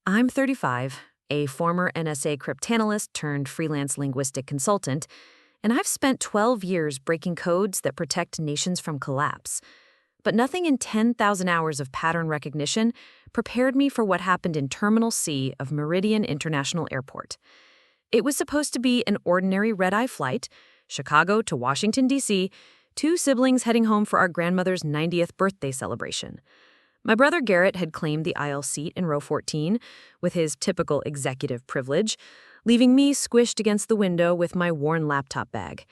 I'm 35, a former NSA cryptanalyst turned freelance linguistic consultant, and I've spent 12 years breaking codes that protect nations from collapse. But nothing in 10,000 hours of pattern recognition prepared me for what happened in Terminal C of Meridian International Airport. It was supposed to be an ordinary red-eye flight, Chicago to Washington, D.C., two siblings heading home for our grandmother's 90th birthday celebration. My brother Garrett had claimed the aisle seat in row 14 with his typical executive privilege, leaving me squished against the window with my worn laptop bag.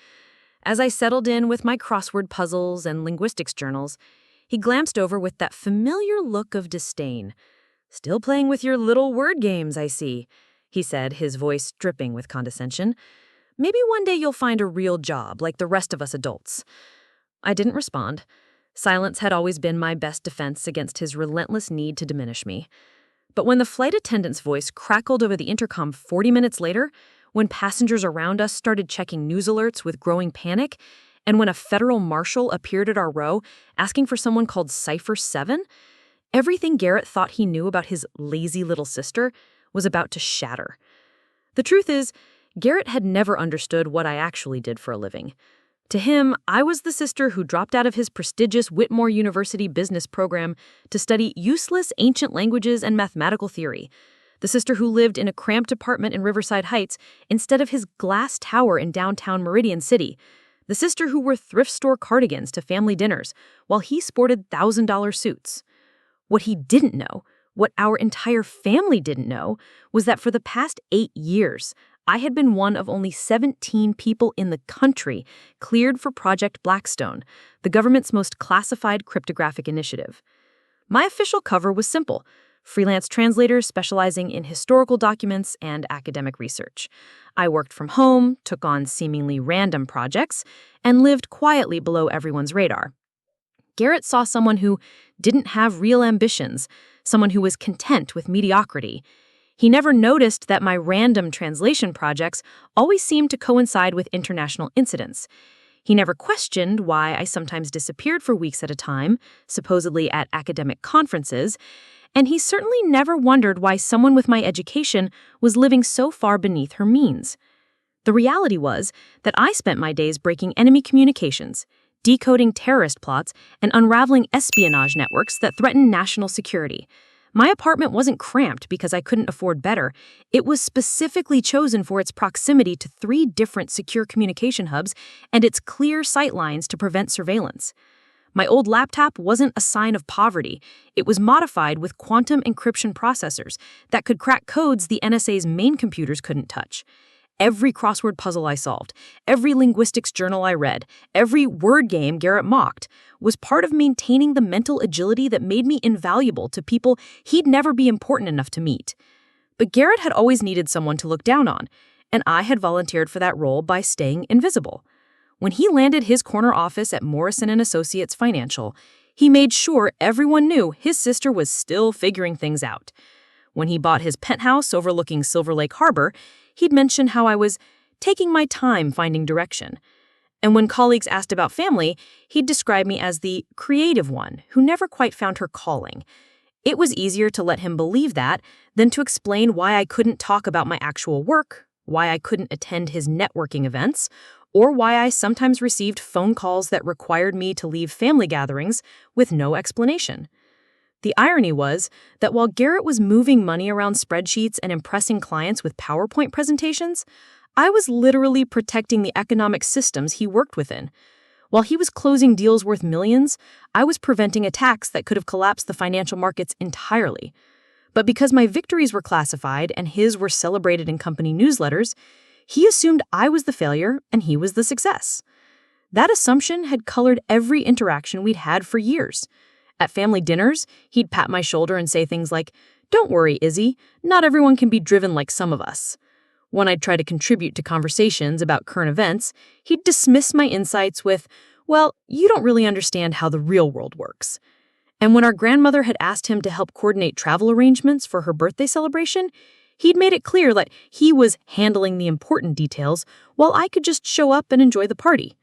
As I settled in with my crossword puzzles and linguistics journals, he glanced over with that familiar look of disdain. "Still playing with your little word games, I see," he said, his voice dripping with condescension. "Maybe one day you'll find a real job like the rest of us adults." I didn't respond. Silence had always been my best defense against his relentless need to diminish me. But when the flight attendant's voice crackled over the intercom 40 minutes later, when passengers around us started checking news alerts with growing panic, and when a federal marshal appeared at our row asking for someone called Cipher 7, everything Garrett thought he knew about his lazy little sister was about to shatter. The truth is, Garrett had never understood what I actually did for a living. To him, I was the sister who dropped out of his prestigious Whitmore University business program to study useless ancient languages and mathematical theory. The sister who lived in a cramped apartment in Riverside Heights instead of his glass tower in downtown Meridian City. The sister who wore thrift store cardigans to family dinners while he sported $1,000 suits. What he didn't know, what our entire family didn't know, was that for the past 8 years, I had been one of only 17 people in the country cleared for Project Blackstone, the government's most classified cryptographic initiative. My official cover was simple: freelance translator specializing in historical documents and academic research. I worked from home, took on seemingly random projects, and lived quietly below everyone's radar. Garrett saw someone who didn't have real ambitions, someone who was content with mediocrity. He never noticed that my random translation projects always seemed to coincide with international incidents. He never questioned why I sometimes disappeared for weeks at a time, supposedly at academic conferences, and he certainly never wondered why someone with my education was living so far beneath her means. The reality was that I spent my days breaking enemy communications, decoding terrorist plots, and unraveling espionage networks that threatened national security. My apartment wasn't cramped because I couldn't afford better. It was specifically chosen for its proximity to 3 different secure communication hubs and its clear sightlines to prevent surveillance. My old laptop wasn't a sign of poverty. It was modified with quantum encryption processors that could crack codes the NSA's main computers couldn't touch. Every crossword puzzle I solved, every linguistics journal I read, every word game Garrett mocked was part of maintaining the mental agility that made me invaluable to people he'd never be important enough to meet. But Garrett had always needed someone to look down on, and I had volunteered for that role by staying invisible. When he landed his corner office at Morrison & Associates Financial, he made sure everyone knew his sister was still figuring things out. When he bought his penthouse overlooking Silver Lake Harbor, he'd mention how I was taking my time finding direction. And when colleagues asked about family, he'd describe me as the creative one who never quite found her calling. It was easier to let him believe that than to explain why I couldn't talk about my actual work, why I couldn't attend his networking events, or why I sometimes received phone calls that required me to leave family gatherings with no explanation. The irony was that while Garrett was moving money around spreadsheets and impressing clients with PowerPoint presentations, I was literally protecting the economic systems he worked within. While he was closing deals worth millions, I was preventing attacks that could have collapsed the financial markets entirely. But because my victories were classified and his were celebrated in company newsletters, he assumed I was the failure and he was the success. That assumption had colored every interaction we'd had for years. At family dinners, he'd pat my shoulder and say things like, "Don't worry, Izzy, not everyone can be driven like some of us." When I'd try to contribute to conversations about current events, he'd dismiss my insights with, "Well, you don't really understand how the real world works." And when our grandmother had asked him to help coordinate travel arrangements for her birthday celebration, he'd made it clear that he was handling the important details while I could just show up and enjoy the party.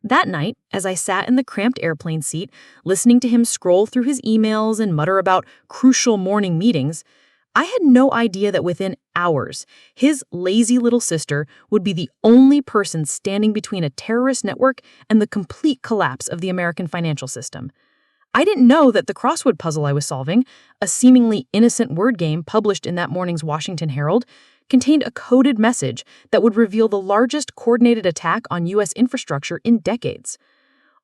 That night, as I sat in the cramped airplane seat, listening to him scroll through his emails and mutter about crucial morning meetings, I had no idea that within hours, his lazy little sister would be the only person standing between a terrorist network and the complete collapse of the American financial system. I didn't know that the crossword puzzle I was solving, a seemingly innocent word game published in that morning's Washington Herald, contained a coded message that would reveal the largest coordinated attack on U.S. infrastructure in decades.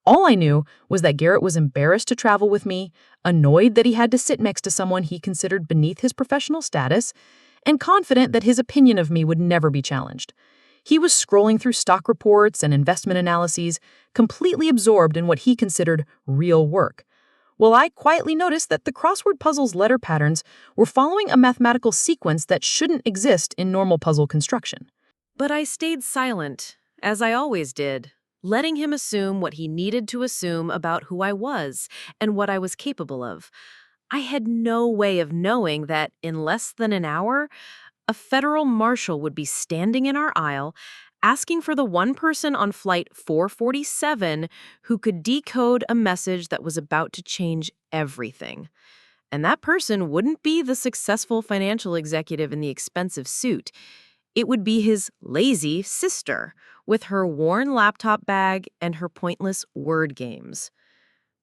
All I knew was that Garrett was embarrassed to travel with me, annoyed that he had to sit next to someone he considered beneath his professional status, and confident that his opinion of me would never be challenged. He was scrolling through stock reports and investment analyses, completely absorbed in what he considered real work. Well, I quietly noticed that the crossword puzzle's letter patterns were following a mathematical sequence that shouldn't exist in normal puzzle construction. But I stayed silent, as I always did, letting him assume what he needed to assume about who I was and what I was capable of. I had no way of knowing that in less than an hour, a federal marshal would be standing in our aisle asking for the one person on flight 447 who could decode a message that was about to change everything. And that person wouldn't be the successful financial executive in the expensive suit. It would be his lazy sister, with her worn laptop bag and her pointless word games.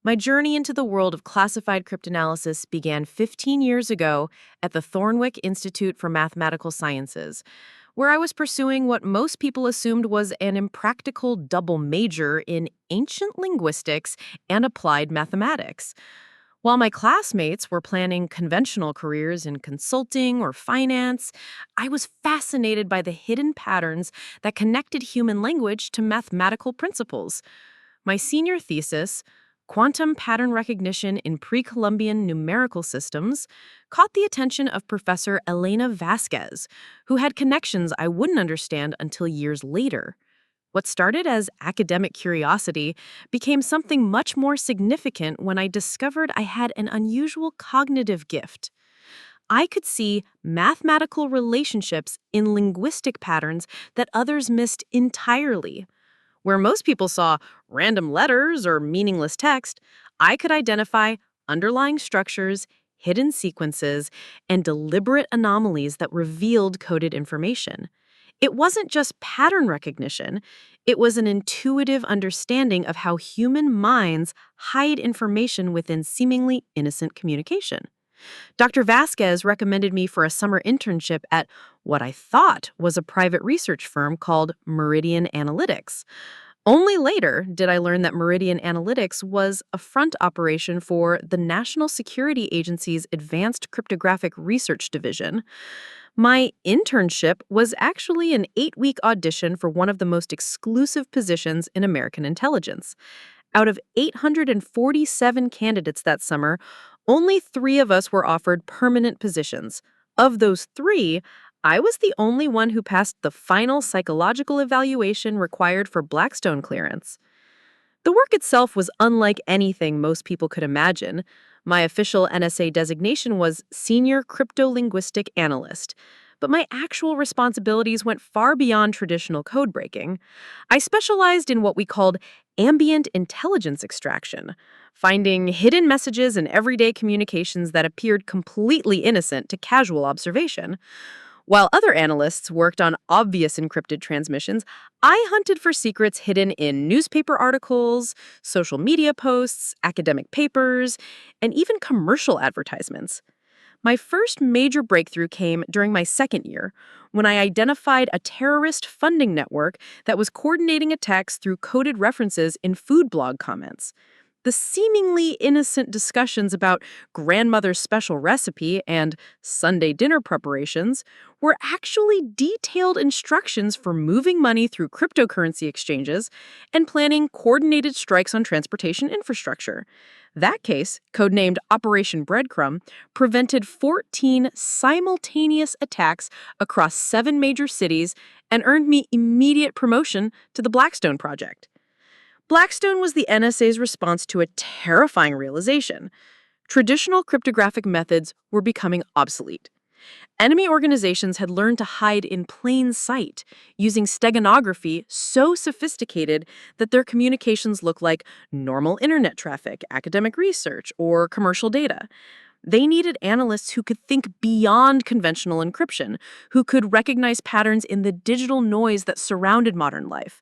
My journey into the world of classified cryptanalysis began 15 years ago at the Thornwick Institute for Mathematical Sciences, where I was pursuing what most people assumed was an impractical double major in ancient linguistics and applied mathematics. While my classmates were planning conventional careers in consulting or finance, I was fascinated by the hidden patterns that connected human language to mathematical principles. My senior thesis, Quantum Pattern Recognition in Pre-Columbian Numerical Systems, caught the attention of Professor Elena Vasquez, who had connections I wouldn't understand until years later. What started as academic curiosity became something much more significant when I discovered I had an unusual cognitive gift. I could see mathematical relationships in linguistic patterns that others missed entirely. Where most people saw random letters or meaningless text, I could identify underlying structures, hidden sequences, and deliberate anomalies that revealed coded information. It wasn't just pattern recognition, it was an intuitive understanding of how human minds hide information within seemingly innocent communication. Dr. Vasquez recommended me for a summer internship at what I thought was a private research firm called Meridian Analytics. Only later did I learn that Meridian Analytics was a front operation for the National Security Agency's Advanced Cryptographic Research Division. My internship was actually an 8-week audition for one of the most exclusive positions in American intelligence. Out of 847 candidates that summer, only 3 of us were offered permanent positions. Of those 3, I was the only one who passed the final psychological evaluation required for Blackstone clearance. The work itself was unlike anything most people could imagine. My official NSA designation was Senior Cryptolinguistic Analyst, but my actual responsibilities went far beyond traditional code breaking. I specialized in what we called ambient intelligence extraction, finding hidden messages in everyday communications that appeared completely innocent to casual observation. While other analysts worked on obvious encrypted transmissions, I hunted for secrets hidden in newspaper articles, social media posts, academic papers, and even commercial advertisements. My first major breakthrough came during my second year, when I identified a terrorist funding network that was coordinating attacks through coded references in food blog comments. The seemingly innocent discussions about grandmother's special recipe and Sunday dinner preparations were actually detailed instructions for moving money through cryptocurrency exchanges and planning coordinated strikes on transportation infrastructure. That case, codenamed Operation Breadcrumb, prevented 14 simultaneous attacks across 7 major cities and earned me immediate promotion to the Blackstone Project. Blackstone was the NSA's response to a terrifying realization. Traditional cryptographic methods were becoming obsolete. Enemy organizations had learned to hide in plain sight, using steganography so sophisticated that their communications looked like normal internet traffic, academic research, or commercial data. They needed analysts who could think beyond conventional encryption, who could recognize patterns in the digital noise that surrounded modern life.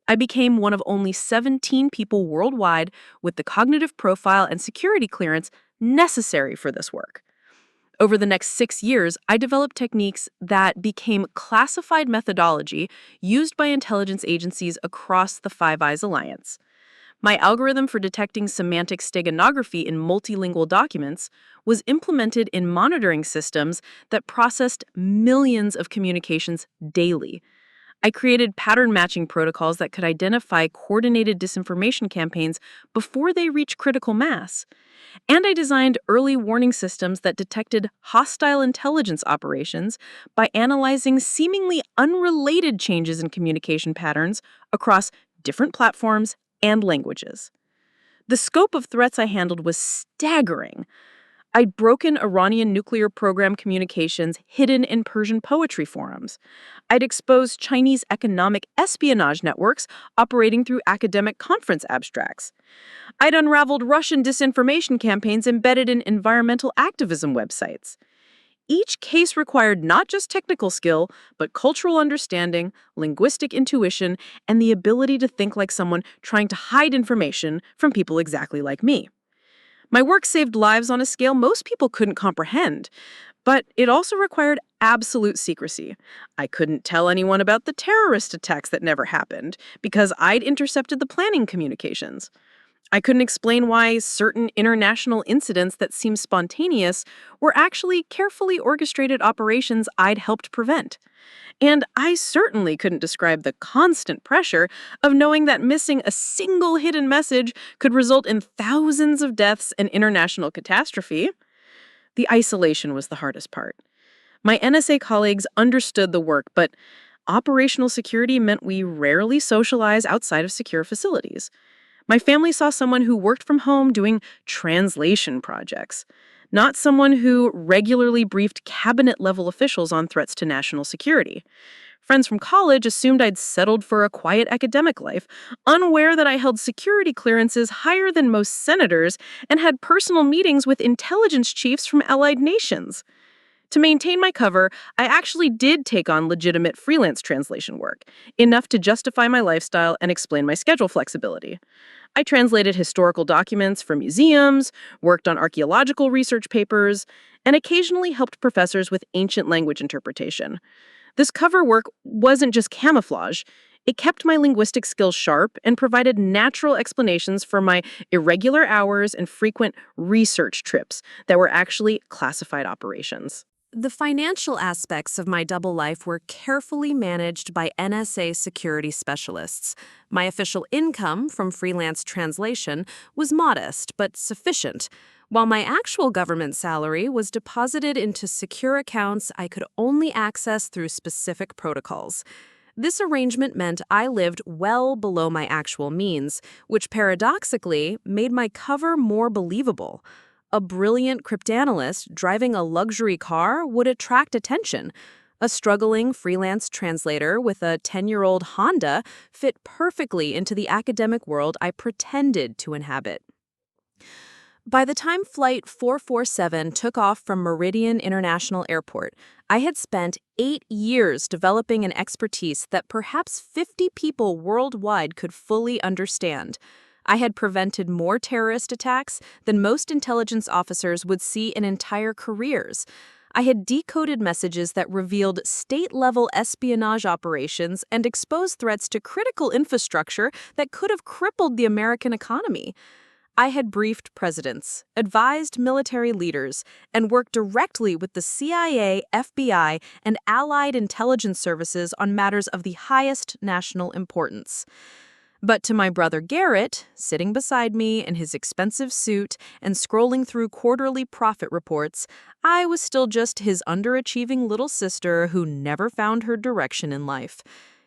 I became one of only 17 people worldwide with the cognitive profile and security clearance necessary for this work. Over the next 6 years, I developed techniques that became classified methodology used by intelligence agencies across the Five Eyes Alliance. My algorithm for detecting semantic steganography in multilingual documents was implemented in monitoring systems that processed millions of communications daily. I created pattern matching protocols that could identify coordinated disinformation campaigns before they reach critical mass. And I designed early warning systems that detected hostile intelligence operations by analyzing seemingly unrelated changes in communication patterns across different platforms and languages. The scope of threats I handled was staggering. I'd broken Iranian nuclear program communications hidden in Persian poetry forums. I'd exposed Chinese economic espionage networks operating through academic conference abstracts. I'd unraveled Russian disinformation campaigns embedded in environmental activism websites. Each case required not just technical skill, but cultural understanding, linguistic intuition, and the ability to think like someone trying to hide information from people exactly like me. My work saved lives on a scale most people couldn't comprehend, but it also required absolute secrecy. I couldn't tell anyone about the terrorist attacks that never happened because I'd intercepted the planning communications. I couldn't explain why certain international incidents that seemed spontaneous were actually carefully orchestrated operations I'd helped prevent. And I certainly couldn't describe the constant pressure of knowing that missing a single hidden message could result in thousands of deaths and international catastrophe. The isolation was the hardest part. My NSA colleagues understood the work, but operational security meant we rarely socialize outside of secure facilities. My family saw someone who worked from home doing translation projects, not someone who regularly briefed cabinet-level officials on threats to national security. Friends from college assumed I'd settled for a quiet academic life, unaware that I held security clearances higher than most senators and had personal meetings with intelligence chiefs from allied nations. To maintain my cover, I actually did take on legitimate freelance translation work, enough to justify my lifestyle and explain my schedule flexibility. I translated historical documents for museums, worked on archaeological research papers, and occasionally helped professors with ancient language interpretation. This cover work wasn't just camouflage. It kept my linguistic skills sharp and provided natural explanations for my irregular hours and frequent research trips that were actually classified operations. The financial aspects of my double life were carefully managed by NSA security specialists. My official income from freelance translation was modest but sufficient, while my actual government salary was deposited into secure accounts I could only access through specific protocols. This arrangement meant I lived well below my actual means, which paradoxically made my cover more believable. A brilliant cryptanalyst driving a luxury car would attract attention. A struggling freelance translator with a 10-year-old Honda fit perfectly into the academic world I pretended to inhabit. By the time Flight 447 took off from Meridian International Airport, I had spent 8 years developing an expertise that perhaps 50 people worldwide could fully understand. I had prevented more terrorist attacks than most intelligence officers would see in entire careers. I had decoded messages that revealed state-level espionage operations and exposed threats to critical infrastructure that could have crippled the American economy. I had briefed presidents, advised military leaders, and worked directly with the CIA, FBI, and allied intelligence services on matters of the highest national importance. But to my brother Garrett, sitting beside me in his expensive suit and scrolling through quarterly profit reports, I was still just his underachieving little sister who never found her direction in life.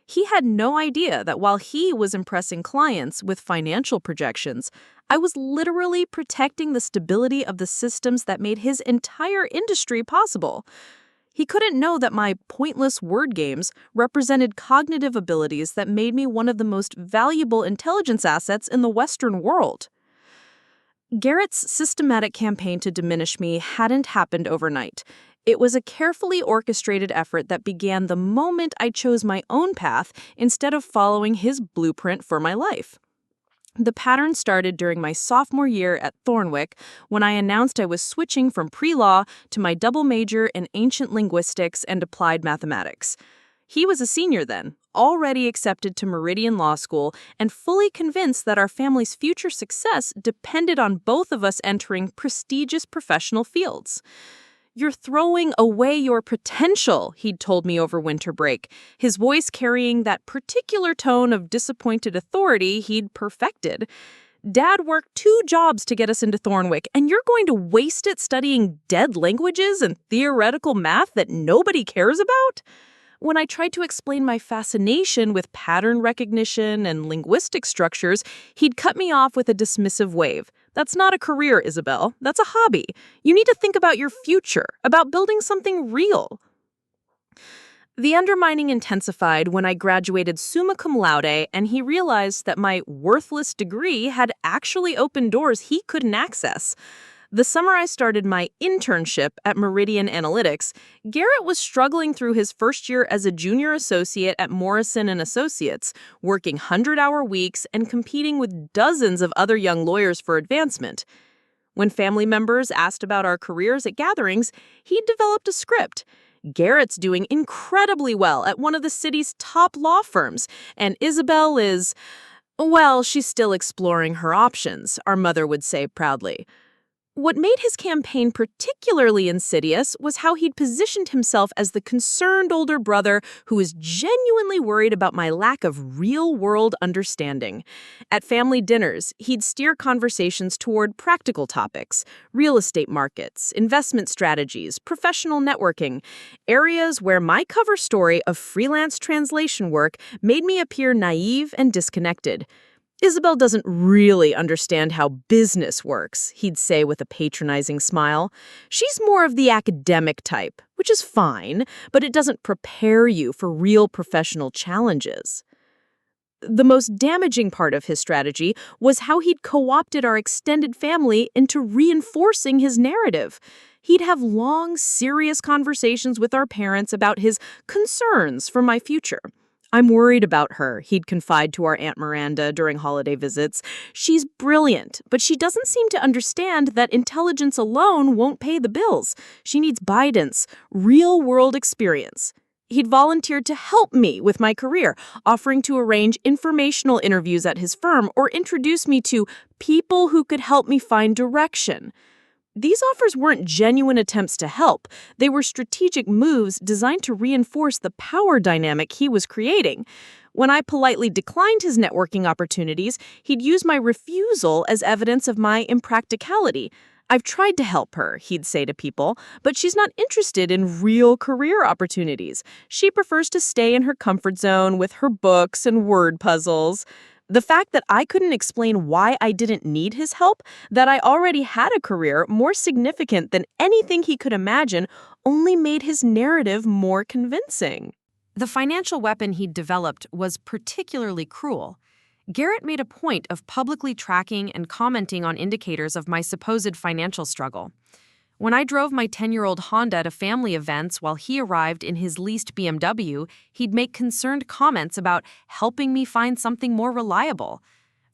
He had no idea that while he was impressing clients with financial projections, I was literally protecting the stability of the systems that made his entire industry possible. He couldn't know that my pointless word games represented cognitive abilities that made me one of the most valuable intelligence assets in the Western world. Garrett's systematic campaign to diminish me hadn't happened overnight. It was a carefully orchestrated effort that began the moment I chose my own path instead of following his blueprint for my life. The pattern started during my sophomore year at Thornwick when I announced I was switching from pre-law to my double major in ancient linguistics and applied mathematics. He was a senior then, already accepted to Meridian Law School and fully convinced that our family's future success depended on both of us entering prestigious professional fields. "You're throwing away your potential," he'd told me over winter break, his voice carrying that particular tone of disappointed authority he'd perfected. "Dad worked 2 jobs to get us into Thornwick, and you're going to waste it studying dead languages and theoretical math that nobody cares about?" When I tried to explain my fascination with pattern recognition and linguistic structures, he'd cut me off with a dismissive wave. "That's not a career, Isabel. That's a hobby. You need to think about your future, about building something real." The undermining intensified when I graduated summa cum laude and he realized that my worthless degree had actually opened doors he couldn't access. The summer I started my internship at Meridian Analytics, Garrett was struggling through his first year as a junior associate at Morrison & Associates, working 100-hour weeks and competing with dozens of other young lawyers for advancement. When family members asked about our careers at gatherings, he'd developed a script. "Garrett's doing incredibly well at one of the city's top law firms, and Isabel is, well, she's still exploring her options," our mother would say proudly. What made his campaign particularly insidious was how he'd positioned himself as the concerned older brother who was genuinely worried about my lack of real-world understanding. At family dinners, he'd steer conversations toward practical topics, real estate markets, investment strategies, professional networking, areas where my cover story of freelance translation work made me appear naive and disconnected. "Isabel doesn't really understand how business works," he'd say with a patronizing smile. "She's more of the academic type, which is fine, but it doesn't prepare you for real professional challenges." The most damaging part of his strategy was how he'd co-opted our extended family into reinforcing his narrative. He'd have long, serious conversations with our parents about his concerns for my future. "I'm worried about her," he'd confide to our Aunt Miranda during holiday visits. "She's brilliant, but she doesn't seem to understand that intelligence alone won't pay the bills. She needs guidance, real-world experience." He'd volunteered to help me with my career, offering to arrange informational interviews at his firm or introduce me to people who could help me find direction. These offers weren't genuine attempts to help. They were strategic moves designed to reinforce the power dynamic he was creating. When I politely declined his networking opportunities, he'd use my refusal as evidence of my impracticality. "I've tried to help her," he'd say to people, "but she's not interested in real career opportunities. She prefers to stay in her comfort zone with her books and word puzzles." The fact that I couldn't explain why I didn't need his help, that I already had a career more significant than anything he could imagine, only made his narrative more convincing. The financial weapon he'd developed was particularly cruel. Garrett made a point of publicly tracking and commenting on indicators of my supposed financial struggle. When I drove my 10-year-old Honda to family events while he arrived in his leased BMW, he'd make concerned comments about helping me find something more reliable.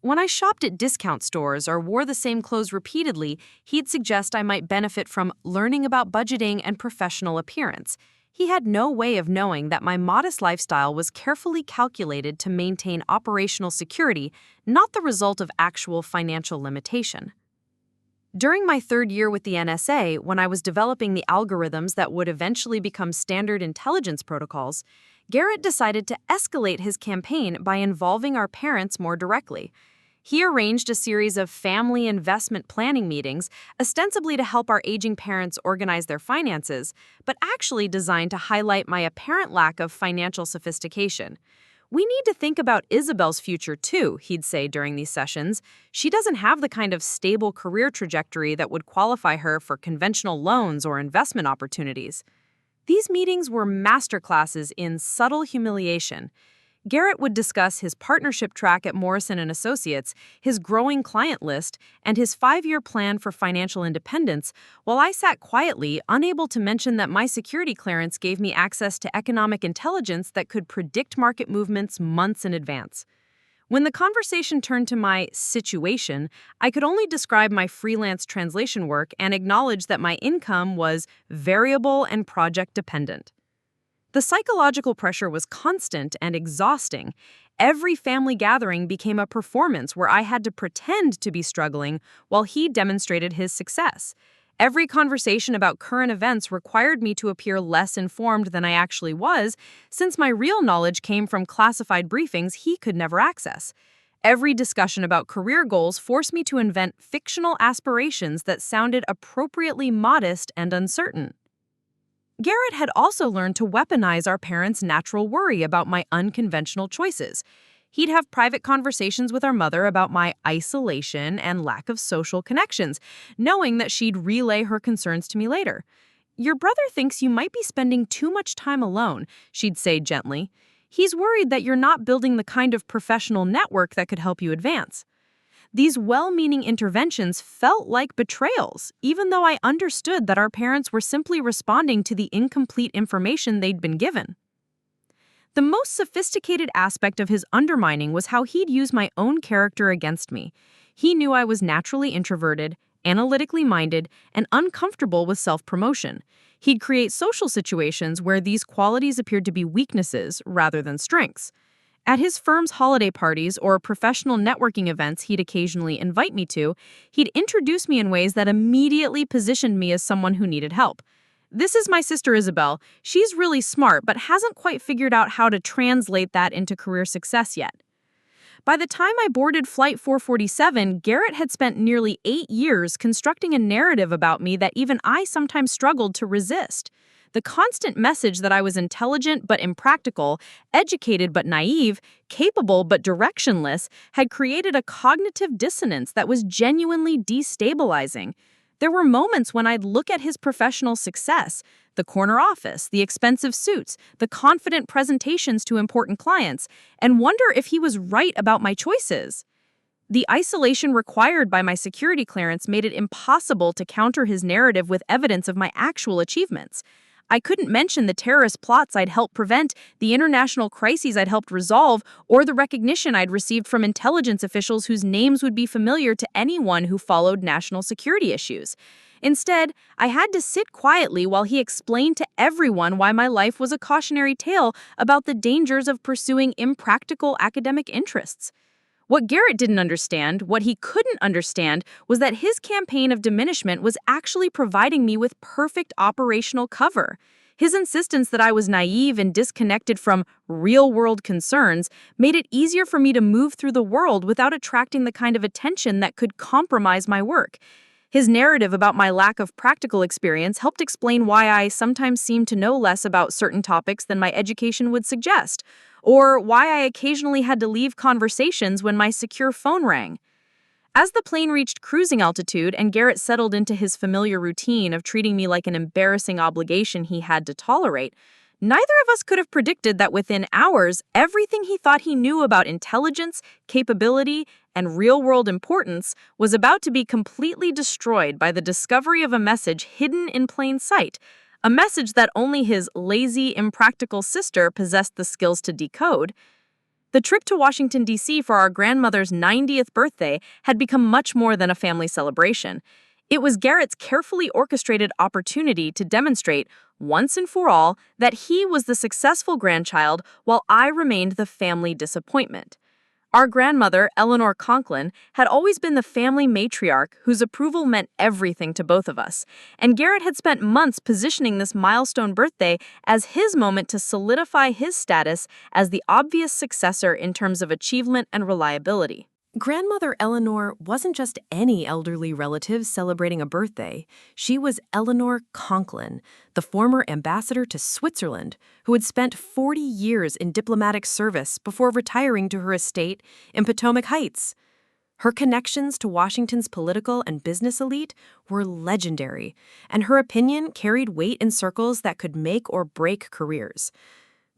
When I shopped at discount stores or wore the same clothes repeatedly, he'd suggest I might benefit from learning about budgeting and professional appearance. He had no way of knowing that my modest lifestyle was carefully calculated to maintain operational security, not the result of actual financial limitation. During my 3rd year with the NSA, when I was developing the algorithms that would eventually become standard intelligence protocols, Garrett decided to escalate his campaign by involving our parents more directly. He arranged a series of family investment planning meetings, ostensibly to help our aging parents organize their finances, but actually designed to highlight my apparent lack of financial sophistication. "We need to think about Isabel's future too," he'd say during these sessions. "She doesn't have the kind of stable career trajectory that would qualify her for conventional loans or investment opportunities." These meetings were masterclasses in subtle humiliation. Garrett would discuss his partnership track at Morrison & Associates, his growing client list, and his 5-year plan for financial independence, while I sat quietly, unable to mention that my security clearance gave me access to economic intelligence that could predict market movements months in advance. When the conversation turned to my situation, I could only describe my freelance translation work and acknowledge that my income was variable and project-dependent. The psychological pressure was constant and exhausting. Every family gathering became a performance where I had to pretend to be struggling while he demonstrated his success. Every conversation about current events required me to appear less informed than I actually was, since my real knowledge came from classified briefings he could never access. Every discussion about career goals forced me to invent fictional aspirations that sounded appropriately modest and uncertain. Garrett had also learned to weaponize our parents' natural worry about my unconventional choices. He'd have private conversations with our mother about my isolation and lack of social connections, knowing that she'd relay her concerns to me later. "Your brother thinks you might be spending too much time alone," she'd say gently. "He's worried that you're not building the kind of professional network that could help you advance." These well-meaning interventions felt like betrayals, even though I understood that our parents were simply responding to the incomplete information they'd been given. The most sophisticated aspect of his undermining was how he'd use my own character against me. He knew I was naturally introverted, analytically minded, and uncomfortable with self-promotion. He'd create social situations where these qualities appeared to be weaknesses rather than strengths. At his firm's holiday parties or professional networking events he'd occasionally invite me to, he'd introduce me in ways that immediately positioned me as someone who needed help. "This is my sister Isabel. She's really smart, but hasn't quite figured out how to translate that into career success yet." By the time I boarded Flight 447, Garrett had spent nearly 8 years constructing a narrative about me that even I sometimes struggled to resist. The constant message that I was intelligent but impractical, educated but naive, capable but directionless, had created a cognitive dissonance that was genuinely destabilizing. There were moments when I'd look at his professional success, the corner office, the expensive suits, the confident presentations to important clients, and wonder if he was right about my choices. The isolation required by my security clearance made it impossible to counter his narrative with evidence of my actual achievements. I couldn't mention the terrorist plots I'd helped prevent, the international crises I'd helped resolve, or the recognition I'd received from intelligence officials whose names would be familiar to anyone who followed national security issues. Instead, I had to sit quietly while he explained to everyone why my life was a cautionary tale about the dangers of pursuing impractical academic interests. What Garrett didn't understand, what he couldn't understand, was that his campaign of diminishment was actually providing me with perfect operational cover. His insistence that I was naive and disconnected from real-world concerns made it easier for me to move through the world without attracting the kind of attention that could compromise my work. His narrative about my lack of practical experience helped explain why I sometimes seemed to know less about certain topics than my education would suggest, or why I occasionally had to leave conversations when my secure phone rang. As the plane reached cruising altitude and Garrett settled into his familiar routine of treating me like an embarrassing obligation he had to tolerate, neither of us could have predicted that within hours, everything he thought he knew about intelligence, capability, and real-world importance was about to be completely destroyed by the discovery of a message hidden in plain sight, a message that only his lazy, impractical sister possessed the skills to decode. The trip to Washington, D.C. for our grandmother's 90th birthday had become much more than a family celebration. It was Garrett's carefully orchestrated opportunity to demonstrate, once and for all, that he was the successful grandchild while I remained the family disappointment. Our grandmother, Eleanor Conklin, had always been the family matriarch whose approval meant everything to both of us, and Garrett had spent months positioning this milestone birthday as his moment to solidify his status as the obvious successor in terms of achievement and reliability. Grandmother Eleanor wasn't just any elderly relative celebrating a birthday. She was Eleanor Conklin, the former ambassador to Switzerland, who had spent 40 years in diplomatic service before retiring to her estate in Potomac Heights. Her connections to Washington's political and business elite were legendary, and her opinion carried weight in circles that could make or break careers.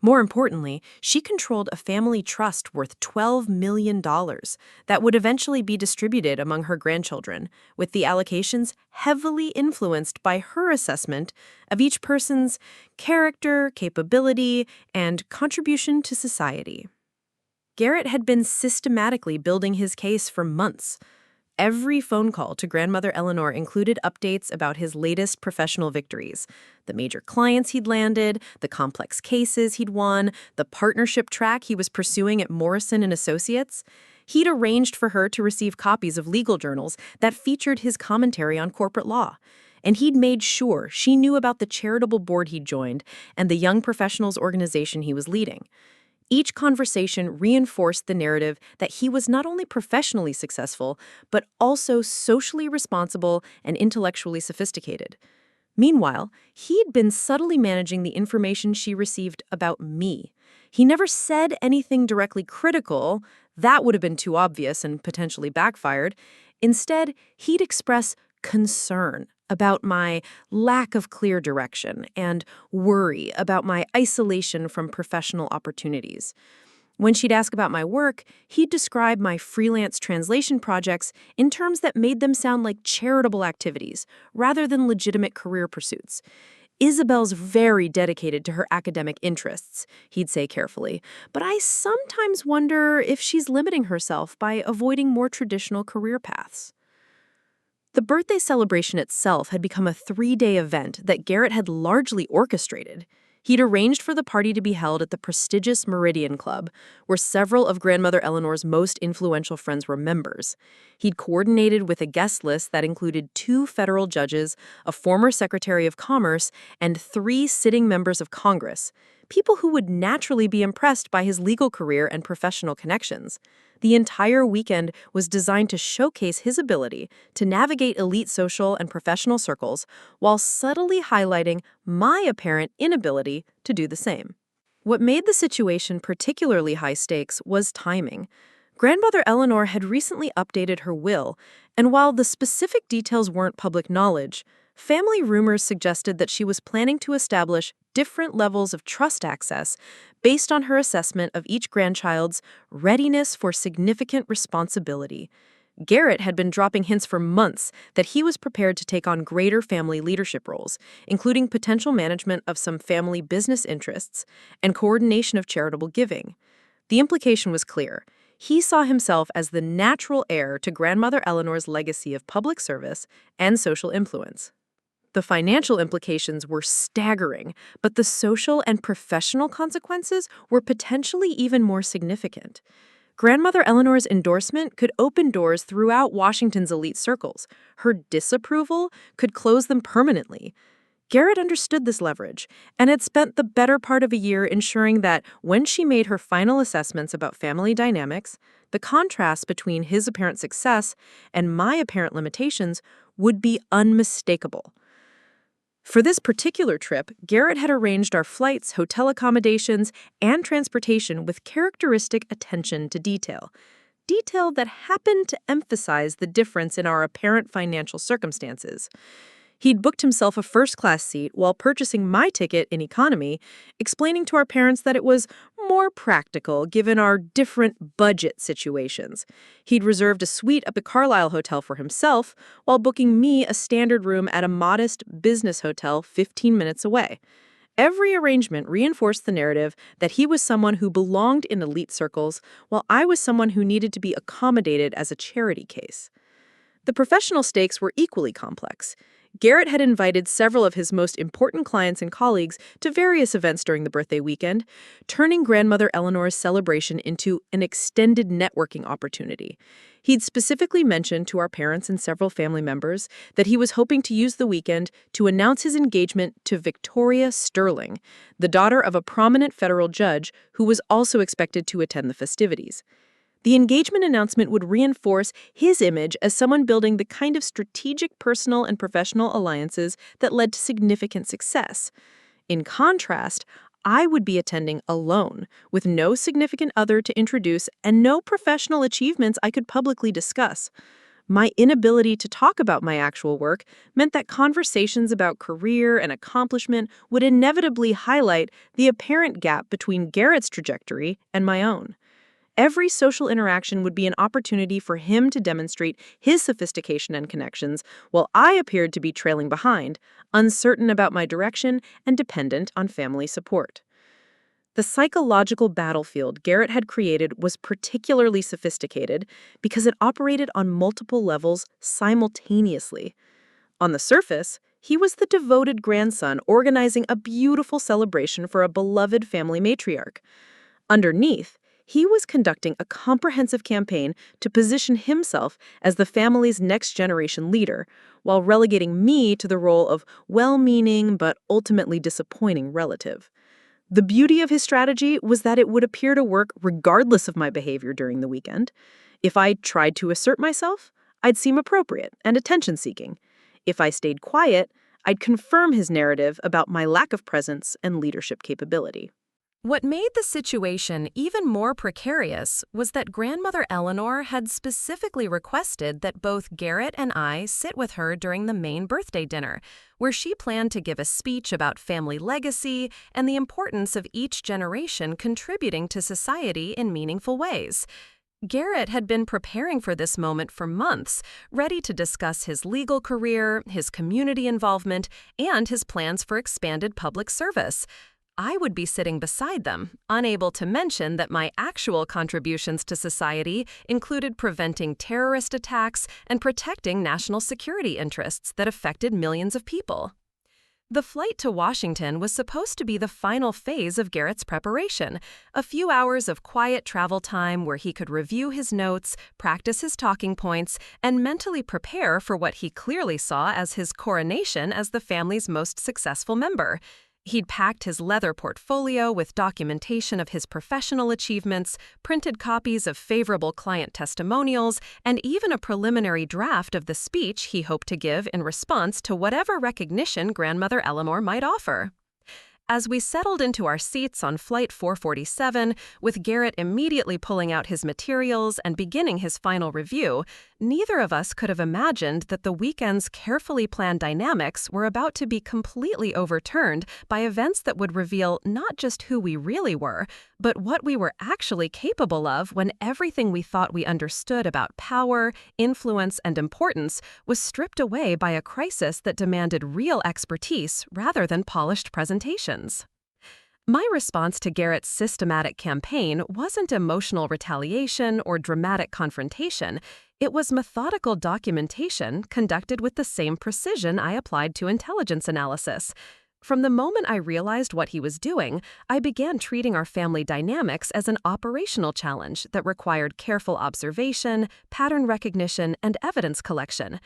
More importantly, she controlled a family trust worth $12 million that would eventually be distributed among her grandchildren, with the allocations heavily influenced by her assessment of each person's character, capability, and contribution to society. Garrett had been systematically building his case for months. Every phone call to grandmother Eleanor included updates about his latest professional victories, the major clients he'd landed, the complex cases he'd won, the partnership track he was pursuing at Morrison and Associates. He'd arranged for her to receive copies of legal journals that featured his commentary on corporate law. And he'd made sure she knew about the charitable board he'd joined and the young professionals organization he was leading. Each conversation reinforced the narrative that he was not only professionally successful, but also socially responsible and intellectually sophisticated. Meanwhile, he'd been subtly managing the information she received about me. He never said anything directly critical. That would have been too obvious and potentially backfired. Instead, he'd express concern about my lack of clear direction and worry about my isolation from professional opportunities. When she'd ask about my work, he'd describe my freelance translation projects in terms that made them sound like charitable activities rather than legitimate career pursuits. Isabel's very dedicated to her academic interests, he'd say carefully, but I sometimes wonder if she's limiting herself by avoiding more traditional career paths. The birthday celebration itself had become a 3-day event that Garrett had largely orchestrated. He'd arranged for the party to be held at the prestigious Meridian Club, where several of grandmother Eleanor's most influential friends were members. He'd coordinated with a guest list that included 2 federal judges, a former Secretary of Commerce, and 3 sitting members of Congress, people who would naturally be impressed by his legal career and professional connections. The entire weekend was designed to showcase his ability to navigate elite social and professional circles while subtly highlighting my apparent inability to do the same. What made the situation particularly high stakes was timing. Grandmother Eleanor had recently updated her will, and while the specific details weren't public knowledge, family rumors suggested that she was planning to establish different levels of trust access based on her assessment of each grandchild's readiness for significant responsibility. Garrett had been dropping hints for months that he was prepared to take on greater family leadership roles, including potential management of some family business interests and coordination of charitable giving. The implication was clear. He saw himself as the natural heir to grandmother Eleanor's legacy of public service and social influence. The financial implications were staggering, but the social and professional consequences were potentially even more significant. Grandmother Eleanor's endorsement could open doors throughout Washington's elite circles. Her disapproval could close them permanently. Garrett understood this leverage and had spent the better part of a year ensuring that when she made her final assessments about family dynamics, the contrast between his apparent success and my apparent limitations would be unmistakable. For this particular trip, Garrett had arranged our flights, hotel accommodations, and transportation with characteristic attention to detail. Detail that happened to emphasize the difference in our apparent financial circumstances. He'd booked himself a first-class seat while purchasing my ticket in economy, explaining to our parents that it was more practical given our different budget situations. He'd reserved a suite at the Carlisle Hotel for himself while booking me a standard room at a modest business hotel 15 minutes away. Every arrangement reinforced the narrative that he was someone who belonged in elite circles, while I was someone who needed to be accommodated as a charity case. The professional stakes were equally complex. Garrett had invited several of his most important clients and colleagues to various events during the birthday weekend, turning grandmother Eleanor's celebration into an extended networking opportunity. He'd specifically mentioned to our parents and several family members that he was hoping to use the weekend to announce his engagement to Victoria Sterling, the daughter of a prominent federal judge who was also expected to attend the festivities. The engagement announcement would reinforce his image as someone building the kind of strategic personal and professional alliances that led to significant success. In contrast, I would be attending alone, with no significant other to introduce and no professional achievements I could publicly discuss. My inability to talk about my actual work meant that conversations about career and accomplishment would inevitably highlight the apparent gap between Garrett's trajectory and my own. Every social interaction would be an opportunity for him to demonstrate his sophistication and connections, while I appeared to be trailing behind, uncertain about my direction and dependent on family support. The psychological battlefield Garrett had created was particularly sophisticated because it operated on multiple levels simultaneously. On the surface, he was the devoted grandson organizing a beautiful celebration for a beloved family matriarch. Underneath, he was conducting a comprehensive campaign to position himself as the family's next-generation leader, while relegating me to the role of well-meaning but ultimately disappointing relative. The beauty of his strategy was that it would appear to work regardless of my behavior during the weekend. If I tried to assert myself, I'd seem appropriate and attention-seeking. If I stayed quiet, I'd confirm his narrative about my lack of presence and leadership capability. What made the situation even more precarious was that Grandmother Eleanor had specifically requested that both Garrett and I sit with her during the main birthday dinner, where she planned to give a speech about family legacy and the importance of each generation contributing to society in meaningful ways. Garrett had been preparing for this moment for months, ready to discuss his legal career, his community involvement, and his plans for expanded public service. I would be sitting beside them, unable to mention that my actual contributions to society included preventing terrorist attacks and protecting national security interests that affected millions of people. The flight to Washington was supposed to be the final phase of Garrett's preparation, a few hours of quiet travel time where he could review his notes, practice his talking points, and mentally prepare for what he clearly saw as his coronation as the family's most successful member. He'd packed his leather portfolio with documentation of his professional achievements, printed copies of favorable client testimonials, and even a preliminary draft of the speech he hoped to give in response to whatever recognition Grandmother Eleanor might offer. As we settled into our seats on Flight 447, with Garrett immediately pulling out his materials and beginning his final review, neither of us could have imagined that the weekend's carefully planned dynamics were about to be completely overturned by events that would reveal not just who we really were, but what we were actually capable of when everything we thought we understood about power, influence, and importance was stripped away by a crisis that demanded real expertise rather than polished presentations. My response to Garrett's systematic campaign wasn't emotional retaliation or dramatic confrontation. It was methodical documentation conducted with the same precision I applied to intelligence analysis. From the moment I realized what he was doing, I began treating our family dynamics as an operational challenge that required careful observation, pattern recognition, and evidence collection.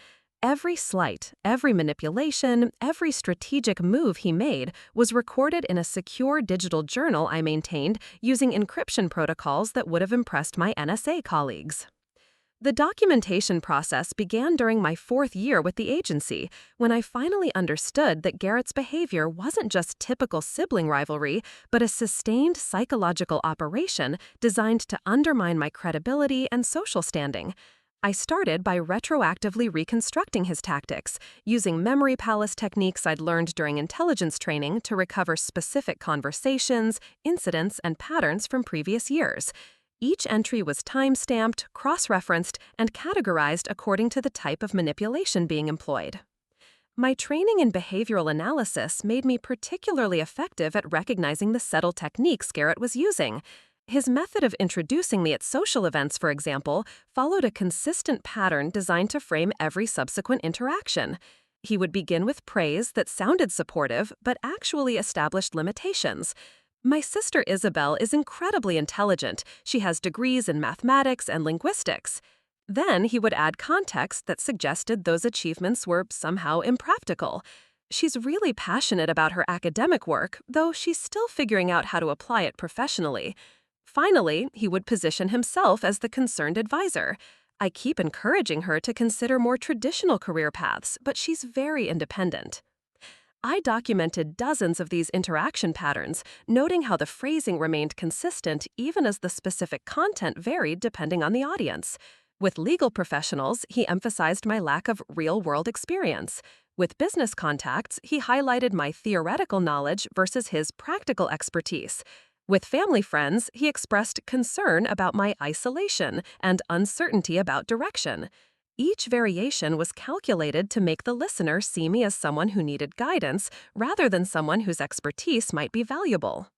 Every slight, every manipulation, every strategic move he made was recorded in a secure digital journal I maintained using encryption protocols that would have impressed my NSA colleagues. The documentation process began during my 4th year with the agency, when I finally understood that Garrett's behavior wasn't just typical sibling rivalry, but a sustained psychological operation designed to undermine my credibility and social standing. I started by retroactively reconstructing his tactics, using memory palace techniques I'd learned during intelligence training to recover specific conversations, incidents, and patterns from previous years. Each entry was time-stamped, cross-referenced, and categorized according to the type of manipulation being employed. My training in behavioral analysis made me particularly effective at recognizing the subtle techniques Garrett was using. His method of introducing me at social events, for example, followed a consistent pattern designed to frame every subsequent interaction. He would begin with praise that sounded supportive, but actually established limitations. My sister Isabel is incredibly intelligent. She has degrees in mathematics and linguistics. Then he would add context that suggested those achievements were somehow impractical. She's really passionate about her academic work, though she's still figuring out how to apply it professionally. Finally, he would position himself as the concerned advisor. I keep encouraging her to consider more traditional career paths, but she's very independent. I documented dozens of these interaction patterns, noting how the phrasing remained consistent even as the specific content varied depending on the audience. With legal professionals, he emphasized my lack of real-world experience. With business contacts, he highlighted my theoretical knowledge versus his practical expertise. With family friends, he expressed concern about my isolation and uncertainty about direction. Each variation was calculated to make the listener see me as someone who needed guidance rather than someone whose expertise might be valuable.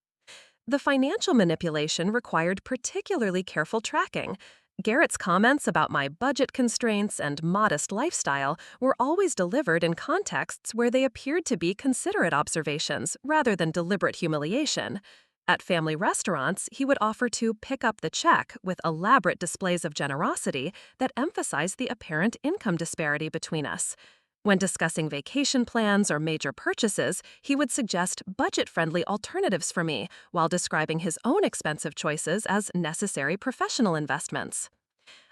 The financial manipulation required particularly careful tracking. Garrett's comments about my budget constraints and modest lifestyle were always delivered in contexts where they appeared to be considerate observations rather than deliberate humiliation. At family restaurants, he would offer to pick up the check with elaborate displays of generosity that emphasized the apparent income disparity between us. When discussing vacation plans or major purchases, he would suggest budget-friendly alternatives for me while describing his own expensive choices as necessary professional investments.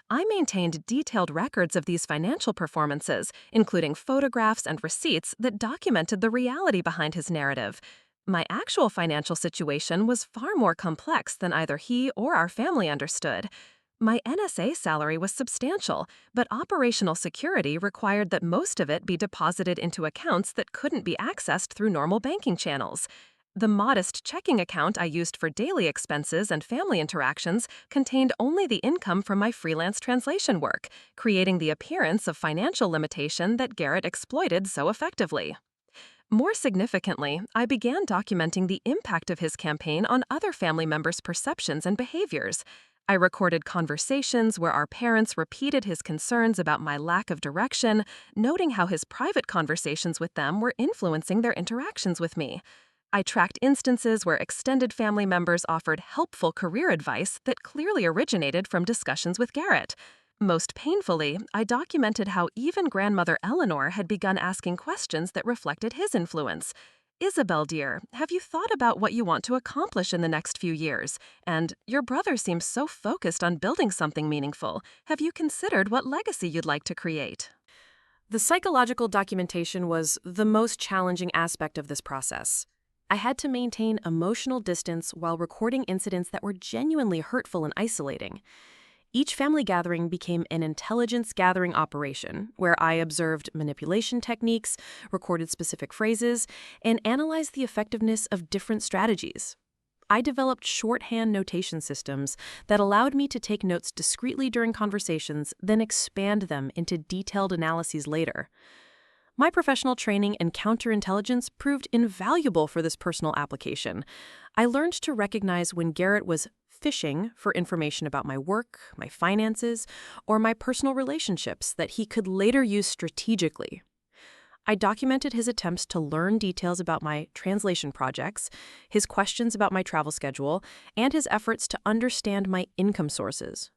I maintained detailed records of these financial performances, including photographs and receipts that documented the reality behind his narrative. My actual financial situation was far more complex than either he or our family understood. My NSA salary was substantial, but operational security required that most of it be deposited into accounts that couldn't be accessed through normal banking channels. The modest checking account I used for daily expenses and family interactions contained only the income from my freelance translation work, creating the appearance of financial limitation that Garrett exploited so effectively. More significantly, I began documenting the impact of his campaign on other family members' perceptions and behaviors. I recorded conversations where our parents repeated his concerns about my lack of direction, noting how his private conversations with them were influencing their interactions with me. I tracked instances where extended family members offered helpful career advice that clearly originated from discussions with Garrett. Most painfully, I documented how even grandmother Eleanor had begun asking questions that reflected his influence. "Isabel, dear, have you thought about what you want to accomplish in the next few years? And your brother seems so focused on building something meaningful. Have you considered what legacy you'd like to create?" The psychological documentation was the most challenging aspect of this process. I had to maintain emotional distance while recording incidents that were genuinely hurtful and isolating. Each family gathering became an intelligence-gathering operation, where I observed manipulation techniques, recorded specific phrases, and analyzed the effectiveness of different strategies. I developed shorthand notation systems that allowed me to take notes discreetly during conversations, then expand them into detailed analyses later. My professional training in counterintelligence proved invaluable for this personal application. I learned to recognize when Garrett was fishing for information about my work, my finances, or my personal relationships that he could later use strategically. I documented his attempts to learn details about my translation projects, his questions about my travel schedule, and his efforts to understand my income sources.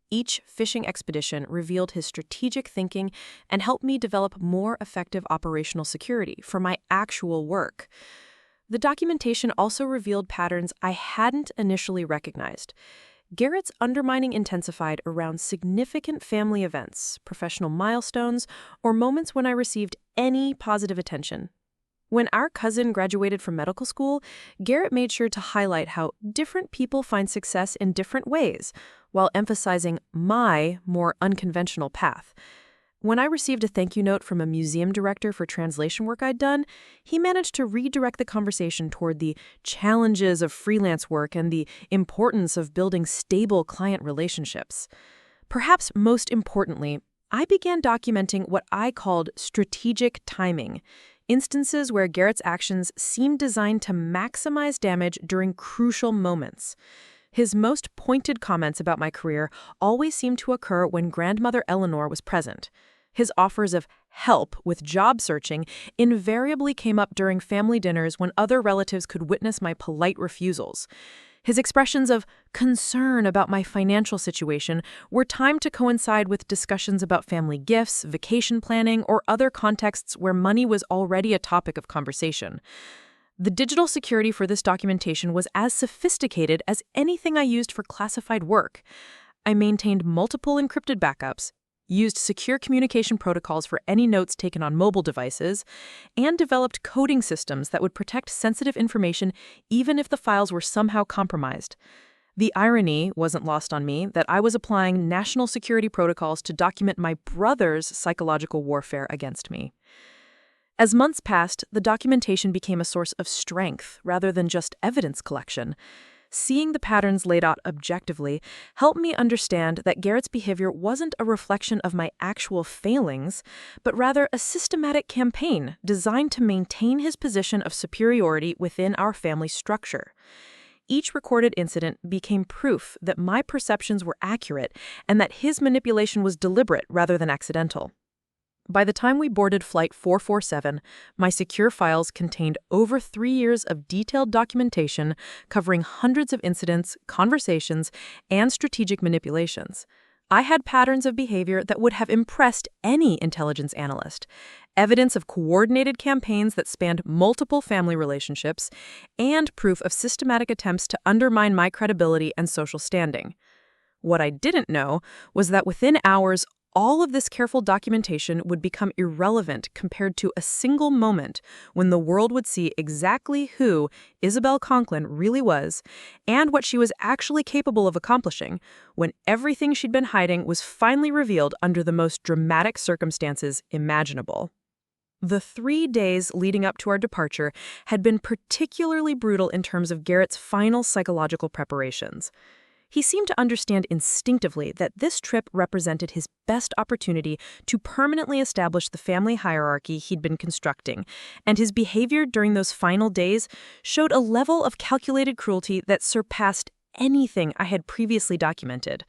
Each fishing expedition revealed his strategic thinking and helped me develop more effective operational security for my actual work. The documentation also revealed patterns I hadn't initially recognized. Garrett's undermining intensified around significant family events, professional milestones, or moments when I received any positive attention. When our cousin graduated from medical school, Garrett made sure to highlight how different people find success in different ways, while emphasizing my more unconventional path. When I received a thank you note from a museum director for translation work I'd done, he managed to redirect the conversation toward the challenges of freelance work and the importance of building stable client relationships. Perhaps most importantly, I began documenting what I called strategic timing, instances where Garrett's actions seemed designed to maximize damage during crucial moments. His most pointed comments about my career always seemed to occur when grandmother Eleanor was present. His offers of help with job searching invariably came up during family dinners when other relatives could witness my polite refusals. His expressions of concern about my financial situation were timed to coincide with discussions about family gifts, vacation planning, or other contexts where money was already a topic of conversation. The digital security for this documentation was as sophisticated as anything I used for classified work. I maintained multiple encrypted backups, used secure communication protocols for any notes taken on mobile devices, and developed coding systems that would protect sensitive information even if the files were somehow compromised. The irony wasn't lost on me that I was applying national security protocols to document my brother's psychological warfare against me. As months passed, the documentation became a source of strength rather than just evidence collection. Seeing the patterns laid out objectively helped me understand that Garrett's behavior wasn't a reflection of my actual failings, but rather a systematic campaign designed to maintain his position of superiority within our family structure. Each recorded incident became proof that my perceptions were accurate and that his manipulation was deliberate rather than accidental. By the time we boarded Flight 447, my secure files contained over 3 years of detailed documentation covering hundreds of incidents, conversations, and strategic manipulations. I had patterns of behavior that would have impressed any intelligence analyst, evidence of coordinated campaigns that spanned multiple family relationships, and proof of systematic attempts to undermine my credibility and social standing. What I didn't know was that within hours, all of this careful documentation would become irrelevant compared to a single moment when the world would see exactly who Isabel Conklin really was and what she was actually capable of accomplishing, when everything she'd been hiding was finally revealed under the most dramatic circumstances imaginable. The 3 days leading up to our departure had been particularly brutal in terms of Garrett's final psychological preparations. He seemed to understand instinctively that this trip represented his best opportunity to permanently establish the family hierarchy he'd been constructing, and his behavior during those final days showed a level of calculated cruelty that surpassed anything I had previously documented.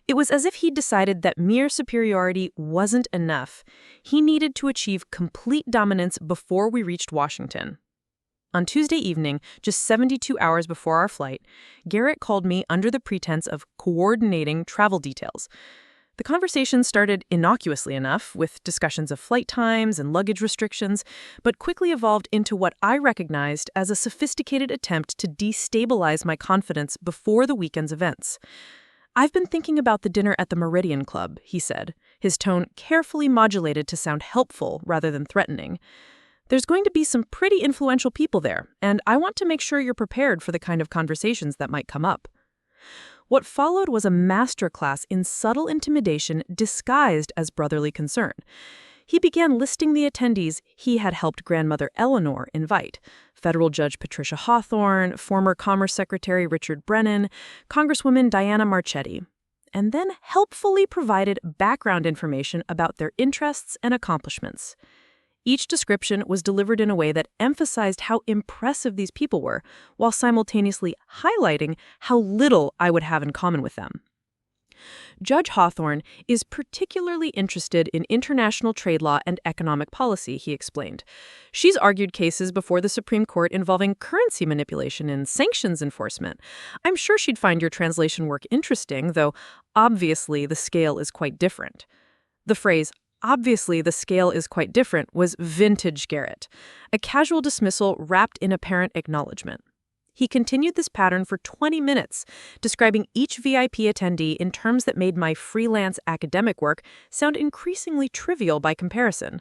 It was as if he'd decided that mere superiority wasn't enough. He needed to achieve complete dominance before we reached Washington. On Tuesday evening, just 72 hours before our flight, Garrett called me under the pretense of coordinating travel details. The conversation started innocuously enough, with discussions of flight times and luggage restrictions, but quickly evolved into what I recognized as a sophisticated attempt to destabilize my confidence before the weekend's events. "I've been thinking about the dinner at the Meridian Club," he said, his tone carefully modulated to sound helpful rather than threatening. "There's going to be some pretty influential people there, and I want to make sure you're prepared for the kind of conversations that might come up." What followed was a masterclass in subtle intimidation disguised as brotherly concern. He began listing the attendees he had helped grandmother Eleanor invite: federal judge Patricia Hawthorne, former Commerce Secretary Richard Brennan, Congresswoman Diana Marchetti, and then helpfully provided background information about their interests and accomplishments. Each description was delivered in a way that emphasized how impressive these people were, while simultaneously highlighting how little I would have in common with them. Judge Hawthorne is particularly interested in international trade law and economic policy, he explained. She's argued cases before the Supreme Court involving currency manipulation and sanctions enforcement. I'm sure she'd find your translation work interesting, though obviously the scale is quite different. The phrase, "obviously the scale is quite different," was vintage Garrett, a casual dismissal wrapped in apparent acknowledgement. He continued this pattern for 20 minutes, describing each VIP attendee in terms that made my freelance academic work sound increasingly trivial by comparison.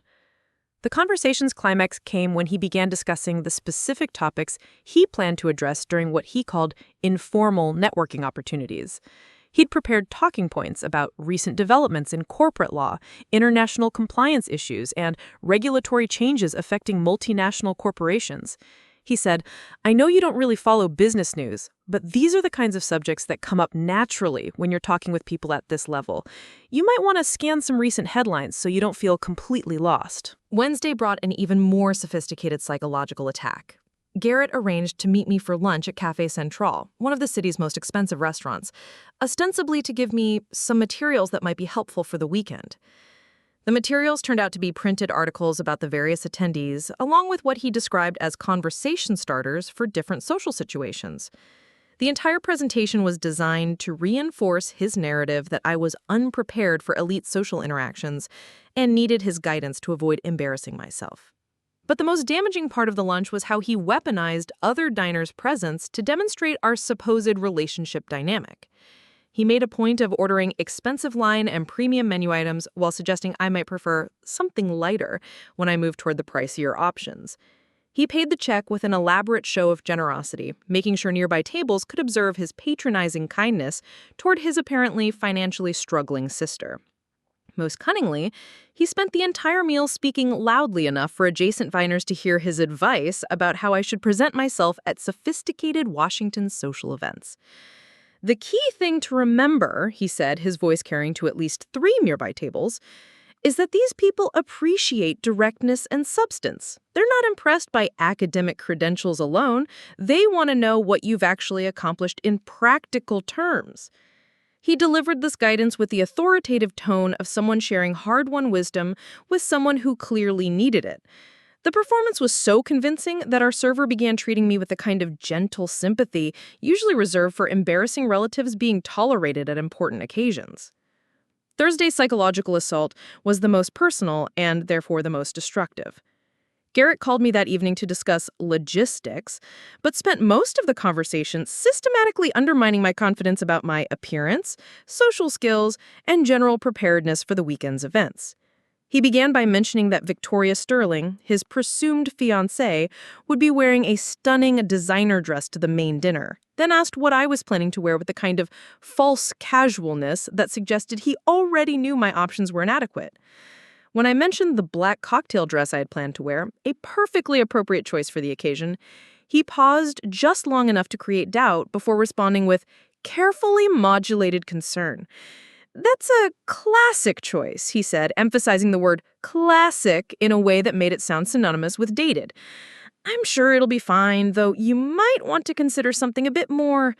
The conversation's climax came when he began discussing the specific topics he planned to address during what he called informal networking opportunities. He'd prepared talking points about recent developments in corporate law, international compliance issues, and regulatory changes affecting multinational corporations. He said, "I know you don't really follow business news, but these are the kinds of subjects that come up naturally when you're talking with people at this level. You might want to scan some recent headlines so you don't feel completely lost." Wednesday brought an even more sophisticated psychological attack. Garrett arranged to meet me for lunch at Café Central, one of the city's most expensive restaurants, ostensibly to give me some materials that might be helpful for the weekend. The materials turned out to be printed articles about the various attendees, along with what he described as conversation starters for different social situations. The entire presentation was designed to reinforce his narrative that I was unprepared for elite social interactions and needed his guidance to avoid embarrassing myself. But the most damaging part of the lunch was how he weaponized other diners' presence to demonstrate our supposed relationship dynamic. He made a point of ordering expensive line and premium menu items while suggesting I might prefer something lighter when I moved toward the pricier options. He paid the check with an elaborate show of generosity, making sure nearby tables could observe his patronizing kindness toward his apparently financially struggling sister. Most cunningly, he spent the entire meal speaking loudly enough for adjacent diners to hear his advice about how I should present myself at sophisticated Washington social events. "The key thing to remember," he said, his voice carrying to at least 3 nearby tables, "is that these people appreciate directness and substance. They're not impressed by academic credentials alone. They want to know what you've actually accomplished in practical terms." He delivered this guidance with the authoritative tone of someone sharing hard-won wisdom with someone who clearly needed it. The performance was so convincing that our server began treating me with a kind of gentle sympathy, usually reserved for embarrassing relatives being tolerated at important occasions. Thursday's psychological assault was the most personal and therefore the most destructive. Garrett called me that evening to discuss logistics, but spent most of the conversation systematically undermining my confidence about my appearance, social skills, and general preparedness for the weekend's events. He began by mentioning that Victoria Sterling, his presumed fiancée, would be wearing a stunning designer dress to the main dinner, then asked what I was planning to wear with a kind of false casualness that suggested he already knew my options were inadequate. When I mentioned the black cocktail dress I had planned to wear, a perfectly appropriate choice for the occasion, he paused just long enough to create doubt before responding with carefully modulated concern. "That's a classic choice," he said, emphasizing the word classic in a way that made it sound synonymous with dated. "I'm sure it'll be fine, though you might want to consider something a bit more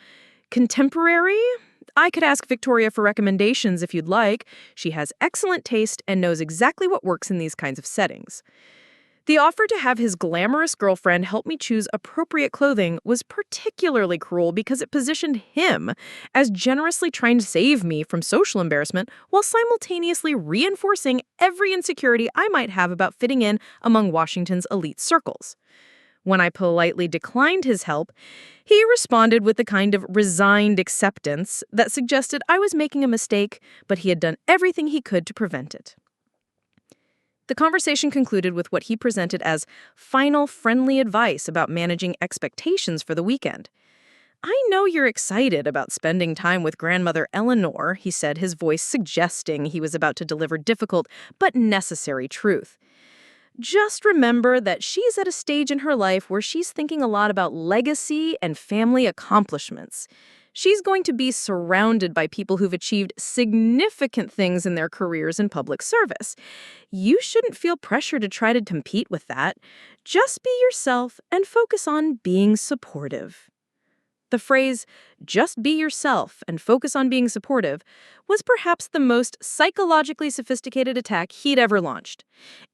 contemporary. I could ask Victoria for recommendations if you'd like. She has excellent taste and knows exactly what works in these kinds of settings." The offer to have his glamorous girlfriend help me choose appropriate clothing was particularly cruel because it positioned him as generously trying to save me from social embarrassment while simultaneously reinforcing every insecurity I might have about fitting in among Washington's elite circles. When I politely declined his help, he responded with the kind of resigned acceptance that suggested I was making a mistake, but he had done everything he could to prevent it. The conversation concluded with what he presented as final friendly advice about managing expectations for the weekend. "I know you're excited about spending time with grandmother Eleanor," he said, his voice suggesting he was about to deliver difficult but necessary truth. "Just remember that she's at a stage in her life where she's thinking a lot about legacy and family accomplishments. She's going to be surrounded by people who've achieved significant things in their careers in public service. You shouldn't feel pressure to try to compete with that. Just be yourself and focus on being supportive." The phrase, "just be yourself and focus on being supportive," was perhaps the most psychologically sophisticated attack he'd ever launched.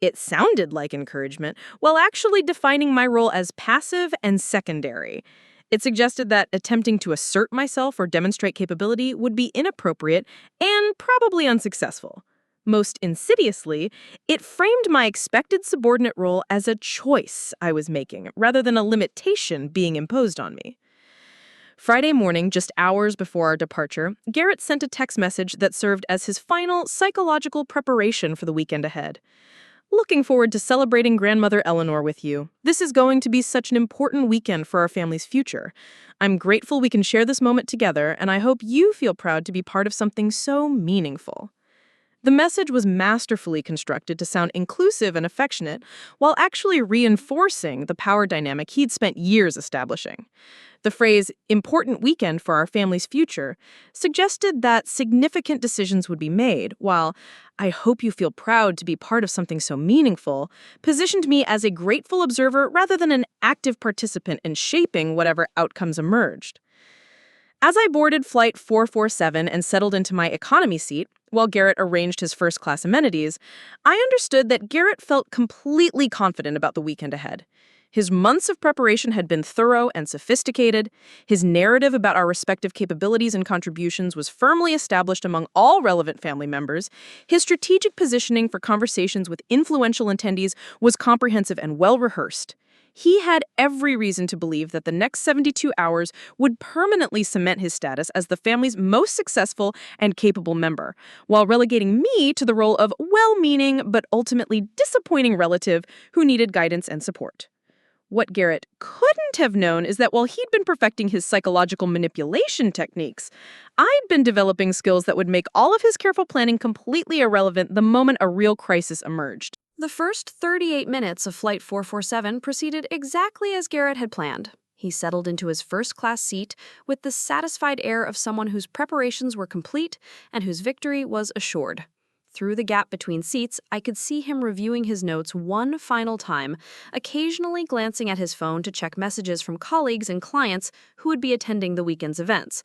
It sounded like encouragement, while actually defining my role as passive and secondary. It suggested that attempting to assert myself or demonstrate capability would be inappropriate and probably unsuccessful. Most insidiously, it framed my expected subordinate role as a choice I was making, rather than a limitation being imposed on me. Friday morning, just hours before our departure, Garrett sent a text message that served as his final psychological preparation for the weekend ahead. "Looking forward to celebrating grandmother Eleanor with you. This is going to be such an important weekend for our family's future. I'm grateful we can share this moment together, and I hope you feel proud to be part of something so meaningful." The message was masterfully constructed to sound inclusive and affectionate, while actually reinforcing the power dynamic he'd spent years establishing. The phrase, "important weekend for our family's future," suggested that significant decisions would be made, while "I hope you feel proud to be part of something so meaningful" positioned me as a grateful observer rather than an active participant in shaping whatever outcomes emerged. As I boarded Flight 447 and settled into my economy seat, while Garrett arranged his first-class amenities, I understood that Garrett felt completely confident about the weekend ahead. His months of preparation had been thorough and sophisticated. His narrative about our respective capabilities and contributions was firmly established among all relevant family members. His strategic positioning for conversations with influential attendees was comprehensive and well-rehearsed. He had every reason to believe that the next 72 hours would permanently cement his status as the family's most successful and capable member, while relegating me to the role of well-meaning but ultimately disappointing relative who needed guidance and support. What Garrett couldn't have known is that while he'd been perfecting his psychological manipulation techniques, I'd been developing skills that would make all of his careful planning completely irrelevant the moment a real crisis emerged. The first 38 minutes of Flight 447 proceeded exactly as Garrett had planned. He settled into his first-class seat with the satisfied air of someone whose preparations were complete and whose victory was assured. Through the gap between seats, I could see him reviewing his notes one final time, occasionally glancing at his phone to check messages from colleagues and clients who would be attending the weekend's events.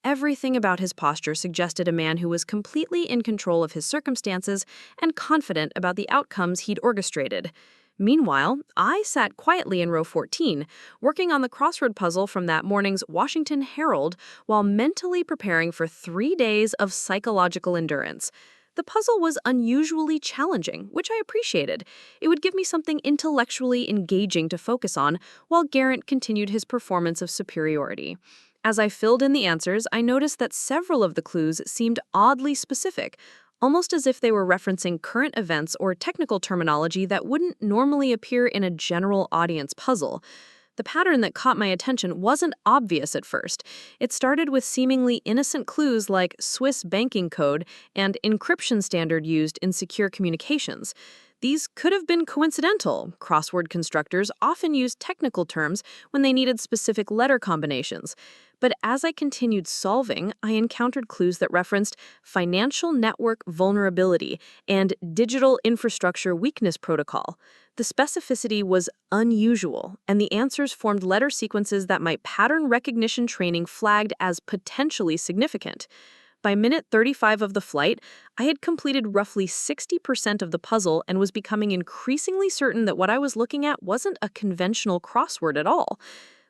Everything about his posture suggested a man who was completely in control of his circumstances and confident about the outcomes he'd orchestrated. Meanwhile, I sat quietly in row 14, working on the crossword puzzle from that morning's Washington Herald while mentally preparing for 3 days of psychological endurance. The puzzle was unusually challenging, which I appreciated. It would give me something intellectually engaging to focus on, while Garrett continued his performance of superiority. As I filled in the answers, I noticed that several of the clues seemed oddly specific, almost as if they were referencing current events or technical terminology that wouldn't normally appear in a general audience puzzle. The pattern that caught my attention wasn't obvious at first. It started with seemingly innocent clues like Swiss banking code and encryption standard used in secure communications. These could have been coincidental. Crossword constructors often used technical terms when they needed specific letter combinations. But as I continued solving, I encountered clues that referenced financial network vulnerability and digital infrastructure weakness protocol. The specificity was unusual, and the answers formed letter sequences that my pattern recognition training flagged as potentially significant. By minute 35 of the flight, I had completed roughly 60% of the puzzle and was becoming increasingly certain that what I was looking at wasn't a conventional crossword at all.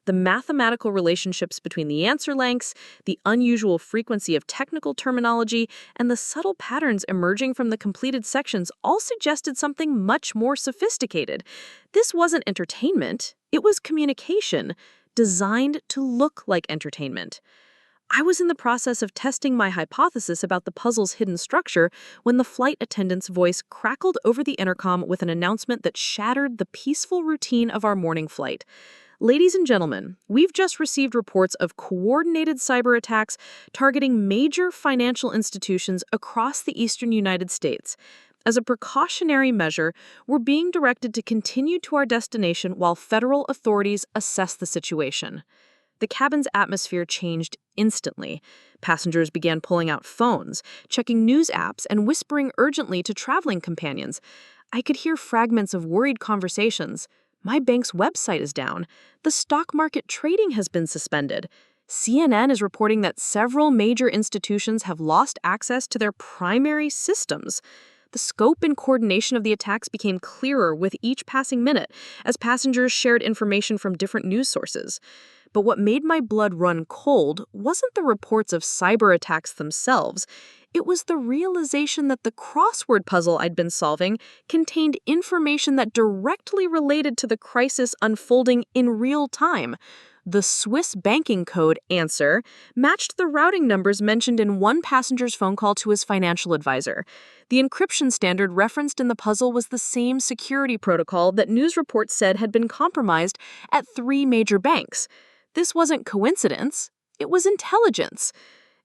The mathematical relationships between the answer lengths, the unusual frequency of technical terminology, and the subtle patterns emerging from the completed sections all suggested something much more sophisticated. This wasn't entertainment, it was communication, designed to look like entertainment. I was in the process of testing my hypothesis about the puzzle's hidden structure when the flight attendant's voice crackled over the intercom with an announcement that shattered the peaceful routine of our morning flight. Ladies and gentlemen, we've just received reports of coordinated cyber attacks targeting major financial institutions across the eastern United States. As a precautionary measure, we're being directed to continue to our destination while federal authorities assess the situation. The cabin's atmosphere changed instantly. Passengers began pulling out phones, checking news apps, and whispering urgently to traveling companions. I could hear fragments of worried conversations. My bank's website is down. The stock market trading has been suspended. CNN is reporting that several major institutions have lost access to their primary systems. The scope and coordination of the attacks became clearer with each passing minute as passengers shared information from different news sources. But what made my blood run cold wasn't the reports of cyber attacks themselves. It was the realization that the crossword puzzle I'd been solving contained information that directly related to the crisis unfolding in real time. The Swiss banking code answer matched the routing numbers mentioned in one passenger's phone call to his financial advisor. The encryption standard referenced in the puzzle was the same security protocol that news reports said had been compromised at 3 major banks. This wasn't coincidence, it was intelligence.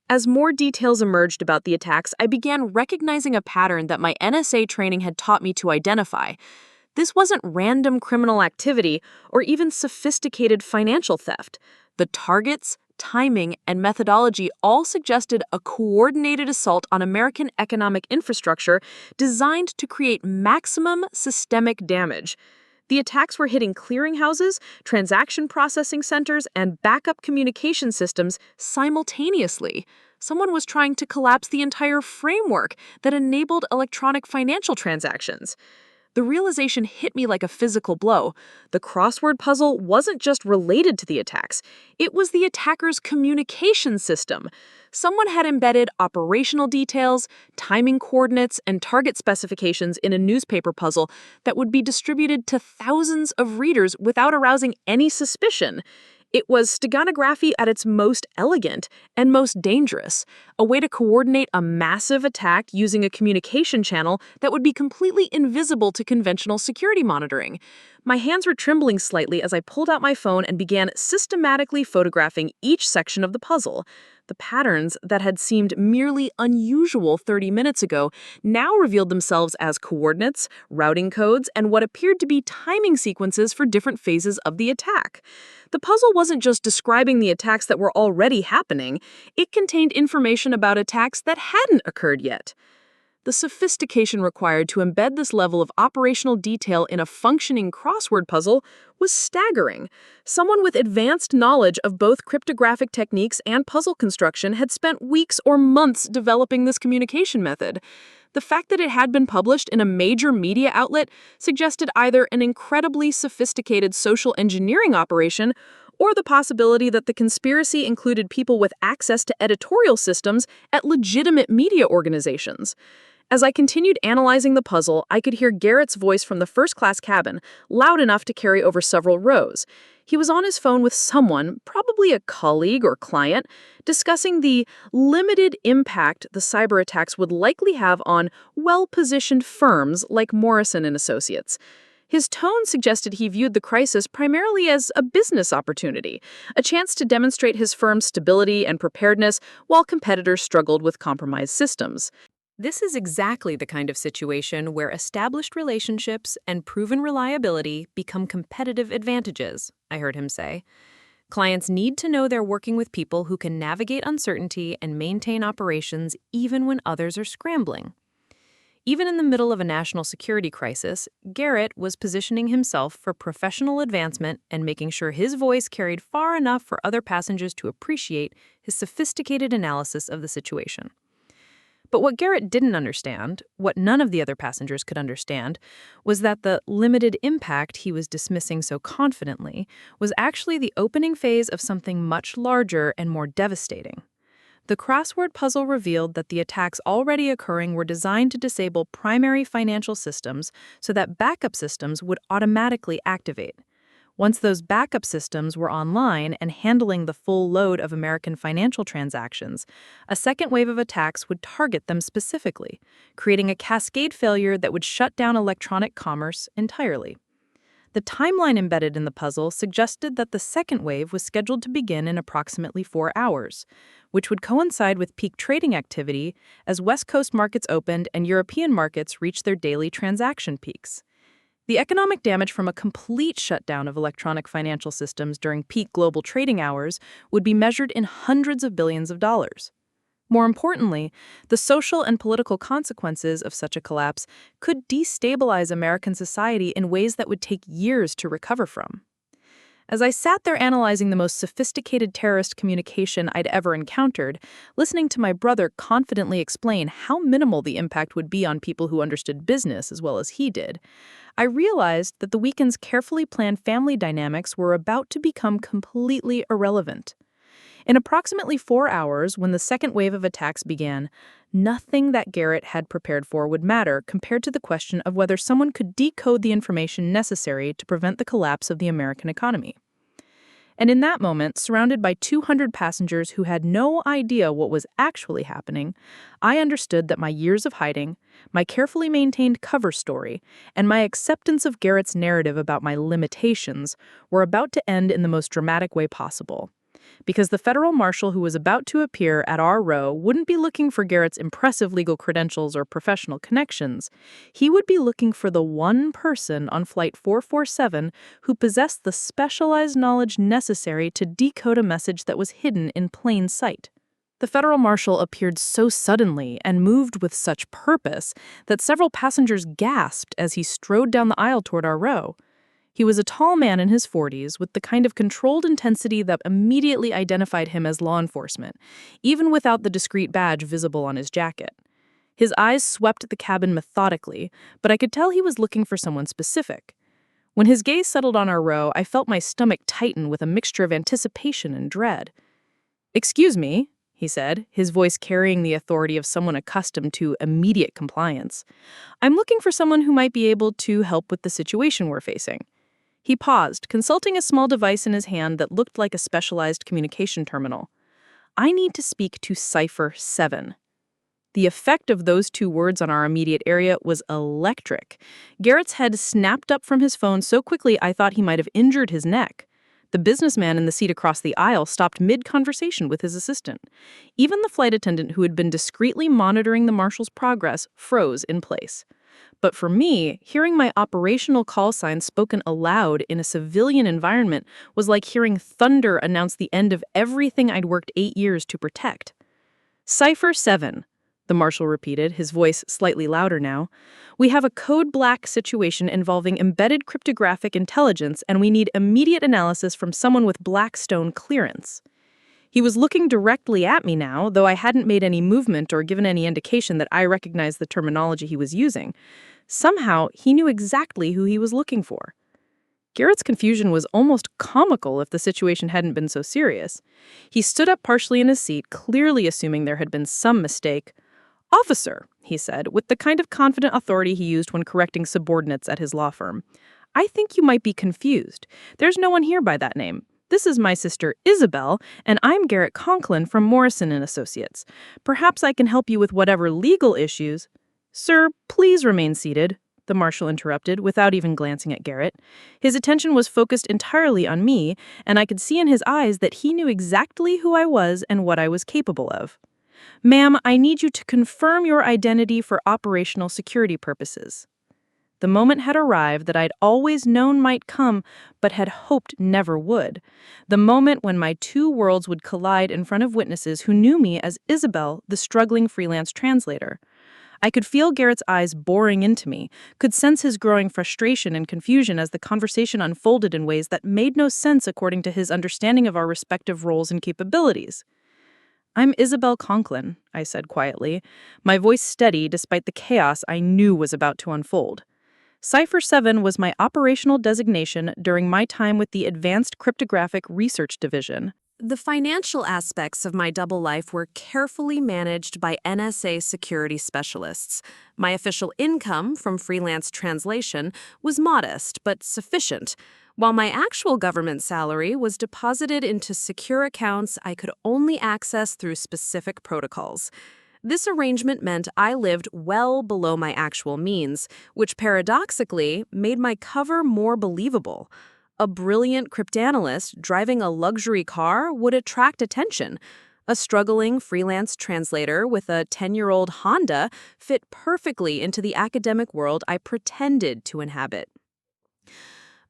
As more details emerged about the attacks, I began recognizing a pattern that my NSA training had taught me to identify. This wasn't random criminal activity or even sophisticated financial theft. The targets, timing, and methodology all suggested a coordinated assault on American economic infrastructure designed to create maximum systemic damage. The attacks were hitting clearinghouses, transaction processing centers, and backup communication systems simultaneously. Someone was trying to collapse the entire framework that enabled electronic financial transactions. The realization hit me like a physical blow. The crossword puzzle wasn't just related to the attacks. It was the attacker's communication system. Someone had embedded operational details, timing coordinates, and target specifications in a newspaper puzzle that would be distributed to thousands of readers without arousing any suspicion. It was steganography at its most elegant and most dangerous, a way to coordinate a massive attack using a communication channel that would be completely invisible to conventional security monitoring. My hands were trembling slightly as I pulled out my phone and began systematically photographing each section of the puzzle. The patterns that had seemed merely unusual 30 minutes ago now revealed themselves as coordinates, routing codes, and what appeared to be timing sequences for different phases of the attack. The puzzle wasn't just describing the attacks that were already happening, it contained information about attacks that hadn't occurred yet. The sophistication required to embed this level of operational detail in a functioning crossword puzzle was staggering. Someone with advanced knowledge of both cryptographic techniques and puzzle construction had spent weeks or months developing this communication method. The fact that it had been published in a major media outlet suggested either an incredibly sophisticated social engineering operation or the possibility that the conspiracy included people with access to editorial systems at legitimate media organizations. As I continued analyzing the puzzle, I could hear Garrett's voice from the first-class cabin, loud enough to carry over several rows. He was on his phone with someone, probably a colleague or client, discussing the limited impact the cyber attacks would likely have on well-positioned firms like Morrison & Associates. His tone suggested he viewed the crisis primarily as a business opportunity, a chance to demonstrate his firm's stability and preparedness while competitors struggled with compromised systems. This is exactly the kind of situation where established relationships and proven reliability become competitive advantages, I heard him say. Clients need to know they're working with people who can navigate uncertainty and maintain operations even when others are scrambling. Even in the middle of a national security crisis, Garrett was positioning himself for professional advancement and making sure his voice carried far enough for other passengers to appreciate his sophisticated analysis of the situation. But what Garrett didn't understand, what none of the other passengers could understand, was that the limited impact he was dismissing so confidently was actually the opening phase of something much larger and more devastating. The crossword puzzle revealed that the attacks already occurring were designed to disable primary financial systems so that backup systems would automatically activate. Once those backup systems were online and handling the full load of American financial transactions, a second wave of attacks would target them specifically, creating a cascade failure that would shut down electronic commerce entirely. The timeline embedded in the puzzle suggested that the second wave was scheduled to begin in approximately 4 hours, which would coincide with peak trading activity as West Coast markets opened and European markets reached their daily transaction peaks. The economic damage from a complete shutdown of electronic financial systems during peak global trading hours would be measured in hundreds of billions of dollars. More importantly, the social and political consequences of such a collapse could destabilize American society in ways that would take years to recover from. As I sat there analyzing the most sophisticated terrorist communication I'd ever encountered, listening to my brother confidently explain how minimal the impact would be on people who understood business as well as he did, I realized that the weekend's carefully planned family dynamics were about to become completely irrelevant. In approximately 4 hours, when the second wave of attacks began, nothing that Garrett had prepared for would matter compared to the question of whether someone could decode the information necessary to prevent the collapse of the American economy. And in that moment, surrounded by 200 passengers who had no idea what was actually happening, I understood that my years of hiding, my carefully maintained cover story, and my acceptance of Garrett's narrative about my limitations were about to end in the most dramatic way possible. Because the federal marshal who was about to appear at our row wouldn't be looking for Garrett's impressive legal credentials or professional connections. He would be looking for the one person on Flight 447 who possessed the specialized knowledge necessary to decode a message that was hidden in plain sight. The federal marshal appeared so suddenly and moved with such purpose that several passengers gasped as he strode down the aisle toward our row. He was a tall man in his 40s with the kind of controlled intensity that immediately identified him as law enforcement, even without the discreet badge visible on his jacket. His eyes swept the cabin methodically, but I could tell he was looking for someone specific. When his gaze settled on our row, I felt my stomach tighten with a mixture of anticipation and dread. "Excuse me," he said, his voice carrying the authority of someone accustomed to immediate compliance. "I'm looking for someone who might be able to help with the situation we're facing." He paused, consulting a small device in his hand that looked like a specialized communication terminal. "I need to speak to Cipher 7. The effect of those two words on our immediate area was electric. Garrett's head snapped up from his phone so quickly I thought he might have injured his neck. The businessman in the seat across the aisle stopped mid-conversation with his assistant. Even the flight attendant who had been discreetly monitoring the marshal's progress froze in place. But for me, hearing my operational call sign spoken aloud in a civilian environment was like hearing thunder announce the end of everything I'd worked 8 years to protect. Cipher 7. The marshal repeated, his voice slightly louder now. We have a code black situation involving embedded cryptographic intelligence, and we need immediate analysis from someone with Blackstone clearance. He was looking directly at me now, though I hadn't made any movement or given any indication that I recognized the terminology he was using. Somehow, he knew exactly who he was looking for. Garrett's confusion was almost comical if the situation hadn't been so serious. He stood up partially in his seat, clearly assuming there had been some mistake. "Officer," he said, with the kind of confident authority he used when correcting subordinates at his law firm. "I think you might be confused. There's no one here by that name. This is my sister Isabel, and I'm Garrett Conklin from Morrison & Associates. Perhaps I can help you with whatever legal issues—" "Sir, please remain seated," the marshal interrupted, without even glancing at Garrett. His attention was focused entirely on me, and I could see in his eyes that he knew exactly who I was and what I was capable of. "Ma'am, I need you to confirm your identity for operational security purposes." The moment had arrived that I'd always known might come, but had hoped never would. The moment when my two worlds would collide in front of witnesses who knew me as Isabel, the struggling freelance translator. I could feel Garrett's eyes boring into me, could sense his growing frustration and confusion as the conversation unfolded in ways that made no sense according to his understanding of our respective roles and capabilities. "I'm Isabel Conklin," I said quietly, my voice steady despite the chaos I knew was about to unfold. Cipher 7 was my operational designation during my time with the Advanced Cryptographic Research Division. The financial aspects of my double life were carefully managed by NSA security specialists. My official income from freelance translation was modest but sufficient, while my actual government salary was deposited into secure accounts I could only access through specific protocols. This arrangement meant I lived well below my actual means, which paradoxically made my cover more believable. A brilliant cryptanalyst driving a luxury car would attract attention. A struggling freelance translator with a 10-year-old Honda fit perfectly into the academic world I pretended to inhabit.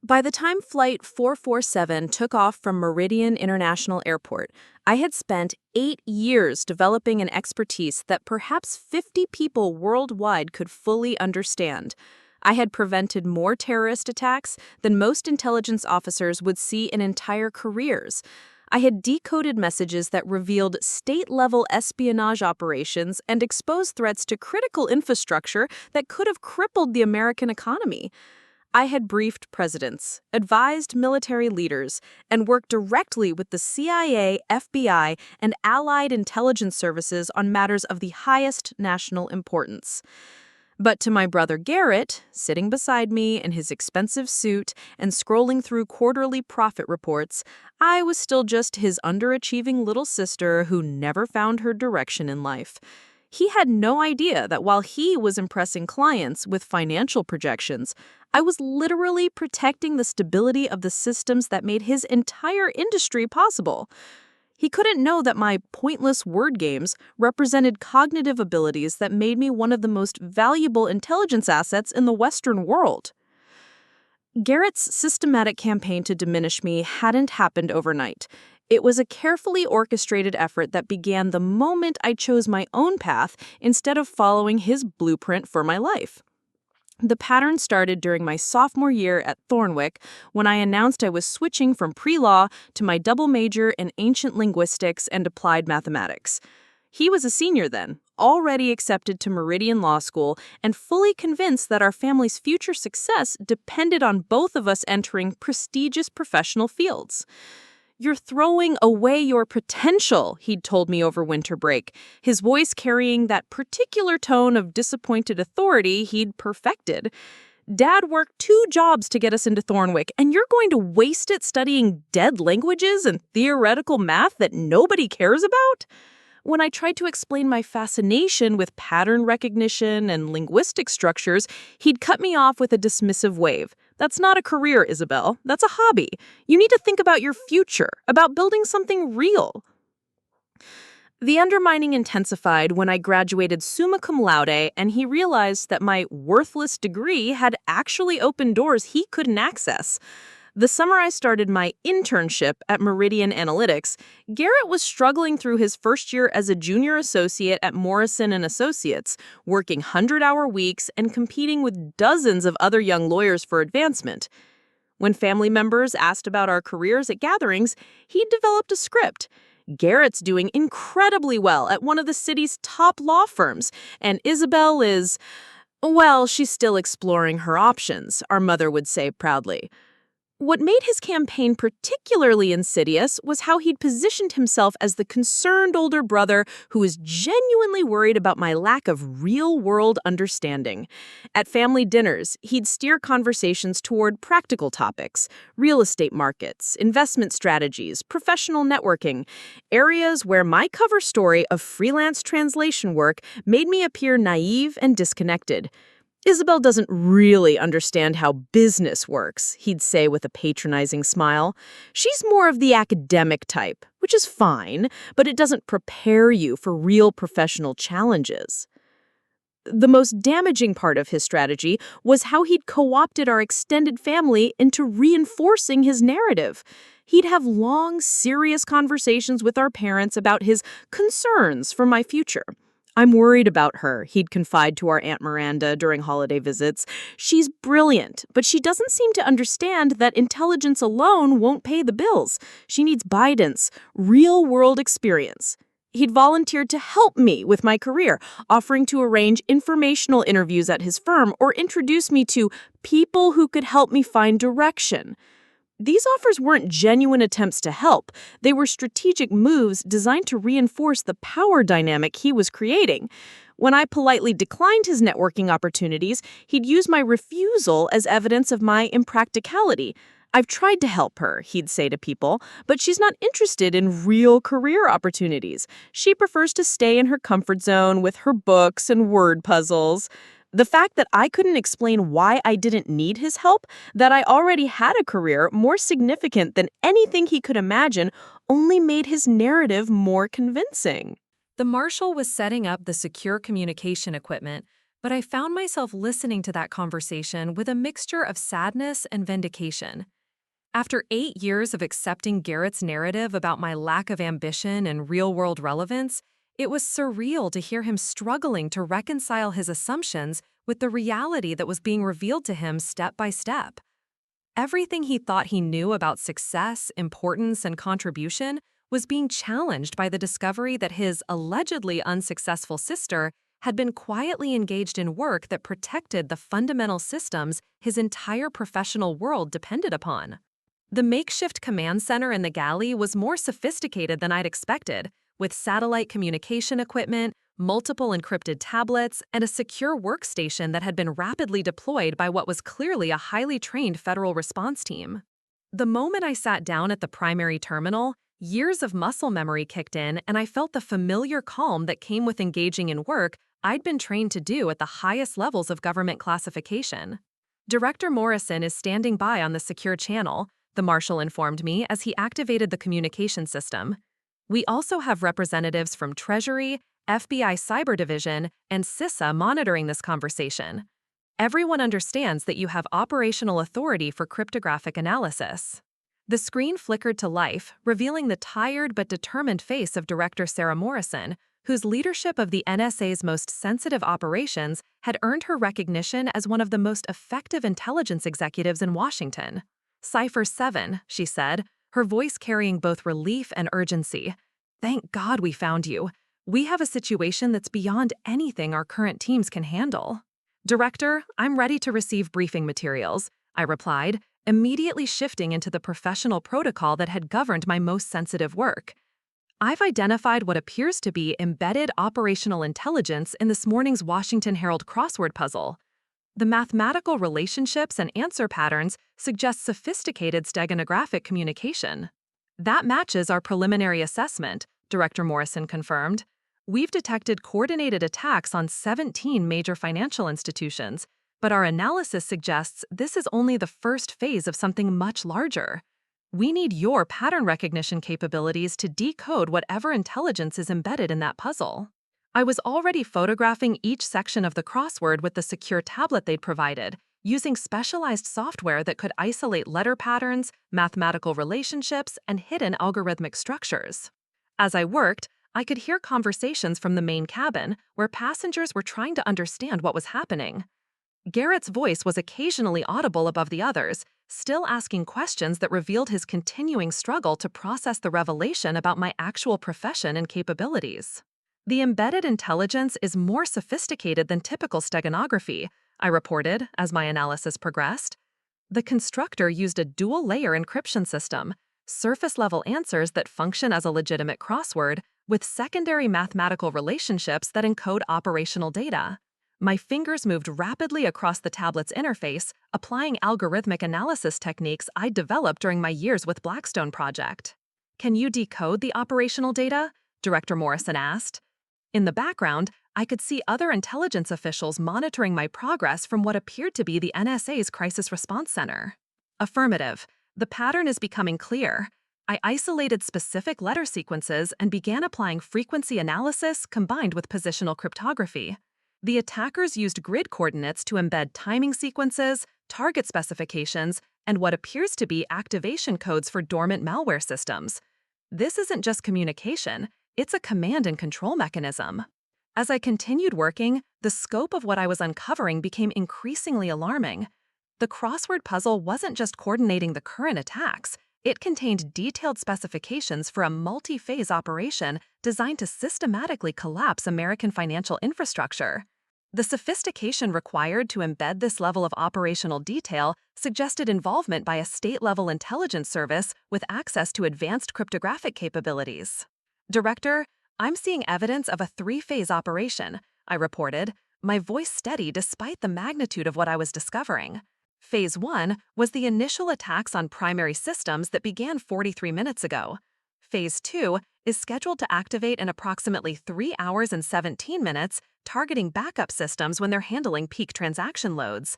By the time Flight 447 took off from Meridian International Airport, I had spent 8 years developing an expertise that perhaps 50 people worldwide could fully understand. I had prevented more terrorist attacks than most intelligence officers would see in entire careers. I had decoded messages that revealed state-level espionage operations and exposed threats to critical infrastructure that could have crippled the American economy. I had briefed presidents, advised military leaders, and worked directly with the CIA, FBI, and allied intelligence services on matters of the highest national importance. But to my brother Garrett, sitting beside me in his expensive suit and scrolling through quarterly profit reports, I was still just his underachieving little sister who never found her direction in life. He had no idea that while he was impressing clients with financial projections, I was literally protecting the stability of the systems that made his entire industry possible. He couldn't know that my pointless word games represented cognitive abilities that made me one of the most valuable intelligence assets in the Western world. Garrett's systematic campaign to diminish me hadn't happened overnight. It was a carefully orchestrated effort that began the moment I chose my own path instead of following his blueprint for my life. The pattern started during my sophomore year at Thornwick when I announced I was switching from pre-law to my double major in ancient linguistics and applied mathematics. He was a senior then, already accepted to Meridian Law School and fully convinced that our family's future success depended on both of us entering prestigious professional fields. "You're throwing away your potential," he'd told me over winter break, his voice carrying that particular tone of disappointed authority he'd perfected. "Dad worked 2 jobs to get us into Thornwick, and you're going to waste it studying dead languages and theoretical math that nobody cares about?" When I tried to explain my fascination with pattern recognition and linguistic structures, he'd cut me off with a dismissive wave. That's not a career, Isabel. That's a hobby. You need to think about your future, about building something real. The undermining intensified when I graduated summa cum laude and he realized that my worthless degree had actually opened doors he couldn't access. The summer I started my internship at Meridian Analytics, Garrett was struggling through his first year as a junior associate at Morrison & Associates, working 100-hour weeks and competing with dozens of other young lawyers for advancement. When family members asked about our careers at gatherings, he'd developed a script. Garrett's doing incredibly well at one of the city's top law firms, and Isabel is, well, she's still exploring her options, our mother would say proudly. What made his campaign particularly insidious was how he'd positioned himself as the concerned older brother who was genuinely worried about my lack of real-world understanding. At family dinners, he'd steer conversations toward practical topics, real estate markets, investment strategies, professional networking, areas where my cover story of freelance translation work made me appear naive and disconnected. Isabel doesn't really understand how business works, he'd say with a patronizing smile. She's more of the academic type, which is fine, but it doesn't prepare you for real professional challenges. The most damaging part of his strategy was how he'd co-opted our extended family into reinforcing his narrative. He'd have long, serious conversations with our parents about his concerns for my future. "I'm worried about her," he'd confide to our Aunt Miranda during holiday visits. "She's brilliant, but she doesn't seem to understand that intelligence alone won't pay the bills. She needs guidance, real-world experience." He'd volunteered to help me with my career, offering to arrange informational interviews at his firm or introduce me to people who could help me find direction. These offers weren't genuine attempts to help. They were strategic moves designed to reinforce the power dynamic he was creating. When I politely declined his networking opportunities, he'd use my refusal as evidence of my impracticality. "I've tried to help her," he'd say to people, "but she's not interested in real career opportunities. She prefers to stay in her comfort zone with her books and word puzzles." The fact that I couldn't explain why I didn't need his help, that I already had a career more significant than anything he could imagine, only made his narrative more convincing. The marshal was setting up the secure communication equipment, but I found myself listening to that conversation with a mixture of sadness and vindication. After 8 years of accepting Garrett's narrative about my lack of ambition and real-world relevance, it was surreal to hear him struggling to reconcile his assumptions with the reality that was being revealed to him step by step. Everything he thought he knew about success, importance, and contribution was being challenged by the discovery that his allegedly unsuccessful sister had been quietly engaged in work that protected the fundamental systems his entire professional world depended upon. The makeshift command center in the galley was more sophisticated than I'd expected, with satellite communication equipment, multiple encrypted tablets, and a secure workstation that had been rapidly deployed by what was clearly a highly trained federal response team. The moment I sat down at the primary terminal, years of muscle memory kicked in, and I felt the familiar calm that came with engaging in work I'd been trained to do at the highest levels of government classification. "Director Morrison is standing by on the secure channel," the marshal informed me as he activated the communication system. "We also have representatives from Treasury, FBI Cyber Division, and CISA monitoring this conversation. Everyone understands that you have operational authority for cryptographic analysis." The screen flickered to life, revealing the tired but determined face of Director Sarah Morrison, whose leadership of the NSA's most sensitive operations had earned her recognition as one of the most effective intelligence executives in Washington. "Cipher 7, she said, her voice carrying both relief and urgency. "Thank God we found you. We have a situation that's beyond anything our current teams can handle." "Director, I'm ready to receive briefing materials," I replied, immediately shifting into the professional protocol that had governed my most sensitive work. "I've identified what appears to be embedded operational intelligence in this morning's Washington Herald crossword puzzle. The mathematical relationships and answer patterns suggest sophisticated steganographic communication. That matches our preliminary assessment, Director Morrison confirmed. We've detected coordinated attacks on 17 major financial institutions, but our analysis suggests this is only the first phase of something much larger. We need your pattern recognition capabilities to decode whatever intelligence is embedded in that puzzle. I was already photographing each section of the crossword with the secure tablet they'd provided, using specialized software that could isolate letter patterns, mathematical relationships, and hidden algorithmic structures. As I worked, I could hear conversations from the main cabin where passengers were trying to understand what was happening. Garrett's voice was occasionally audible above the others, still asking questions that revealed his continuing struggle to process the revelation about my actual profession and capabilities. The embedded intelligence is more sophisticated than typical steganography, I reported as my analysis progressed. The constructor used a dual-layer encryption system, surface-level answers that function as a legitimate crossword, with secondary mathematical relationships that encode operational data. My fingers moved rapidly across the tablet's interface, applying algorithmic analysis techniques I developed during my years with Blackstone Project. "Can you decode the operational data?" Director Morrison asked. In the background, I could see other intelligence officials monitoring my progress from what appeared to be the NSA's Crisis Response Center. Affirmative. The pattern is becoming clear. I isolated specific letter sequences and began applying frequency analysis combined with positional cryptography. The attackers used grid coordinates to embed timing sequences, target specifications, and what appears to be activation codes for dormant malware systems. This isn't just communication, it's a command and control mechanism. As I continued working, the scope of what I was uncovering became increasingly alarming. The crossword puzzle wasn't just coordinating the current attacks, it contained detailed specifications for a multi-phase operation designed to systematically collapse American financial infrastructure. The sophistication required to embed this level of operational detail suggested involvement by a state-level intelligence service with access to advanced cryptographic capabilities. "Director, I'm seeing evidence of a three-phase operation," I reported, my voice steady despite the magnitude of what I was discovering. Phase 1 was the initial attacks on primary systems that began 43 minutes ago. Phase 2 is scheduled to activate in approximately 3 hours and 17 minutes, targeting backup systems when they're handling peak transaction loads.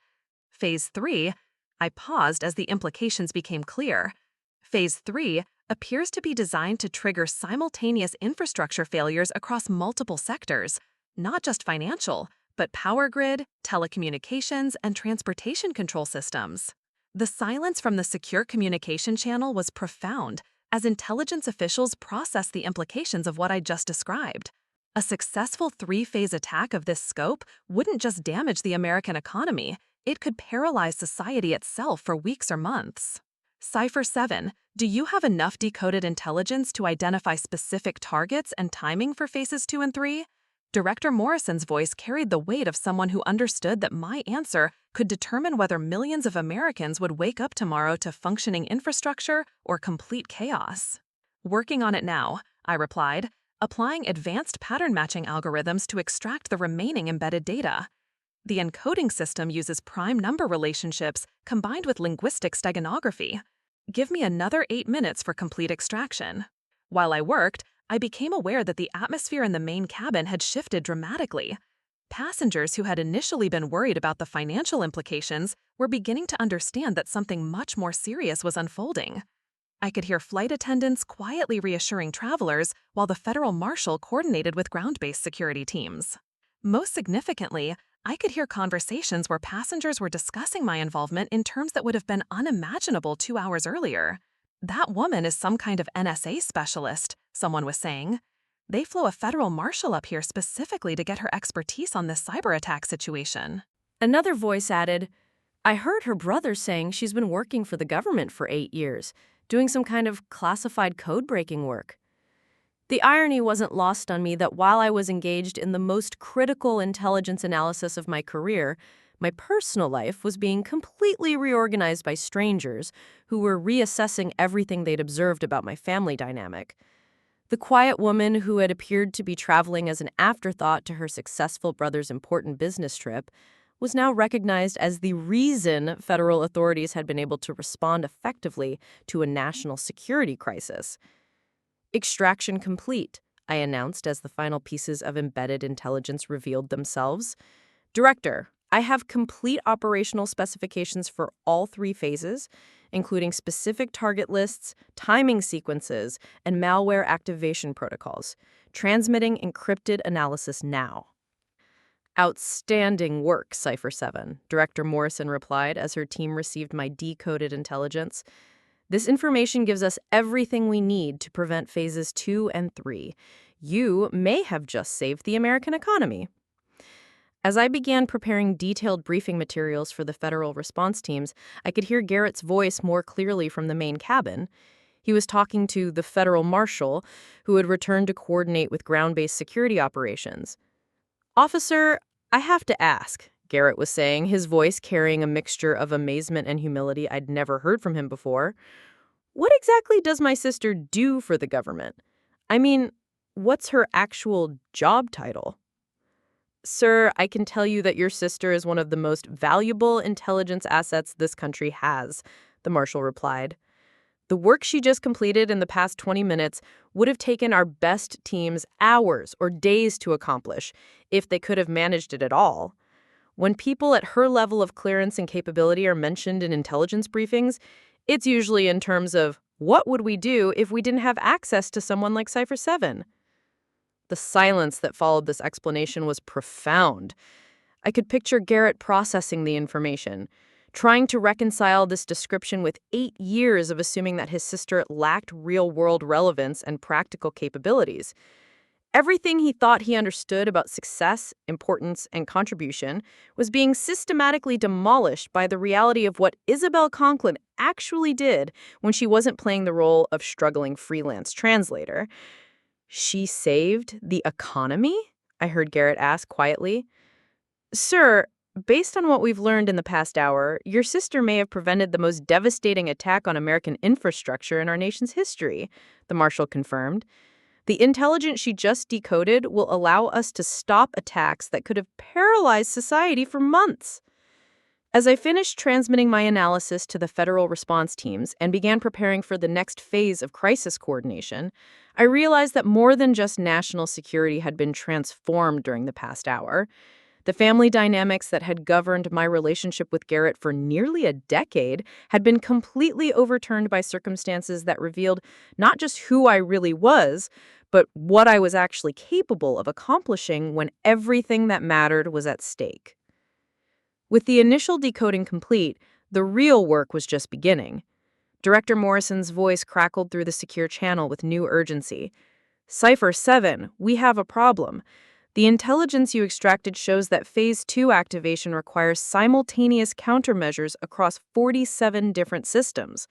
Phase 3, I paused as the implications became clear. Phase 3 appears to be designed to trigger simultaneous infrastructure failures across multiple sectors, not just financial, but power grid, telecommunications, and transportation control systems. The silence from the secure communication channel was profound as intelligence officials processed the implications of what I just described. A successful three-phase attack of this scope wouldn't just damage the American economy, it could paralyze society itself for weeks or months. Cipher 7, do you have enough decoded intelligence to identify specific targets and timing for phases 2 and 3? Director Morrison's voice carried the weight of someone who understood that my answer could determine whether millions of Americans would wake up tomorrow to functioning infrastructure or complete chaos. "Working on it now," I replied, applying advanced pattern matching algorithms to extract the remaining embedded data. The encoding system uses prime number relationships combined with linguistic steganography. Give me another 8 minutes for complete extraction. While I worked, I became aware that the atmosphere in the main cabin had shifted dramatically. Passengers who had initially been worried about the financial implications were beginning to understand that something much more serious was unfolding. I could hear flight attendants quietly reassuring travelers while the federal marshal coordinated with ground-based security teams. Most significantly, I could hear conversations where passengers were discussing my involvement in terms that would have been unimaginable 2 hours earlier. "That woman is some kind of NSA specialist," someone was saying. "They flew a federal marshal up here specifically to get her expertise on this cyber attack situation." Another voice added, "I heard her brother saying she's been working for the government for 8 years, doing some kind of classified code-breaking work." The irony wasn't lost on me that while I was engaged in the most critical intelligence analysis of my career, my personal life was being completely reorganized by strangers who were reassessing everything they'd observed about my family dynamic. The quiet woman who had appeared to be traveling as an afterthought to her successful brother's important business trip was now recognized as the reason federal authorities had been able to respond effectively to a national security crisis. Extraction complete. I announced as the final pieces of embedded intelligence revealed themselves. Director, I have complete operational specifications for all 3 phases, including specific target lists, timing sequences, and malware activation protocols. Transmitting encrypted analysis now. Outstanding work, Cipher 7, Director Morrison replied as her team received my decoded intelligence. This information gives us everything we need to prevent phases 2 and 3. You may have just saved the American economy. As I began preparing detailed briefing materials for the federal response teams, I could hear Garrett's voice more clearly from the main cabin. He was talking to the federal marshal, who had returned to coordinate with ground-based security operations. Officer, I have to ask, Garrett was saying, his voice carrying a mixture of amazement and humility I'd never heard from him before. What exactly does my sister do for the government? I mean, what's her actual job title? Sir, I can tell you that your sister is one of the most valuable intelligence assets this country has, the marshal replied. The work she just completed in the past 20 minutes would have taken our best teams hours or days to accomplish, if they could have managed it at all. When people at her level of clearance and capability are mentioned in intelligence briefings, it's usually in terms of, what would we do if we didn't have access to someone like Cipher 7? The silence that followed this explanation was profound. I could picture Garrett processing the information, trying to reconcile this description with 8 years of assuming that his sister lacked real-world relevance and practical capabilities. Everything he thought he understood about success, importance, and contribution was being systematically demolished by the reality of what Isabel Conklin actually did when she wasn't playing the role of struggling freelance translator. She saved the economy? I heard Garrett ask quietly. Sir, based on what we've learned in the past hour, your sister may have prevented the most devastating attack on American infrastructure in our nation's history, the marshal confirmed. The intelligence she just decoded will allow us to stop attacks that could have paralyzed society for months. As I finished transmitting my analysis to the federal response teams and began preparing for the next phase of crisis coordination, I realized that more than just national security had been transformed during the past hour. The family dynamics that had governed my relationship with Garrett for nearly a decade had been completely overturned by circumstances that revealed not just who I really was, but what I was actually capable of accomplishing when everything that mattered was at stake. With the initial decoding complete, the real work was just beginning. Director Morrison's voice crackled through the secure channel with new urgency. Cipher 7, we have a problem. The intelligence you extracted shows that Phase 2 activation requires simultaneous countermeasures across 47 different systems.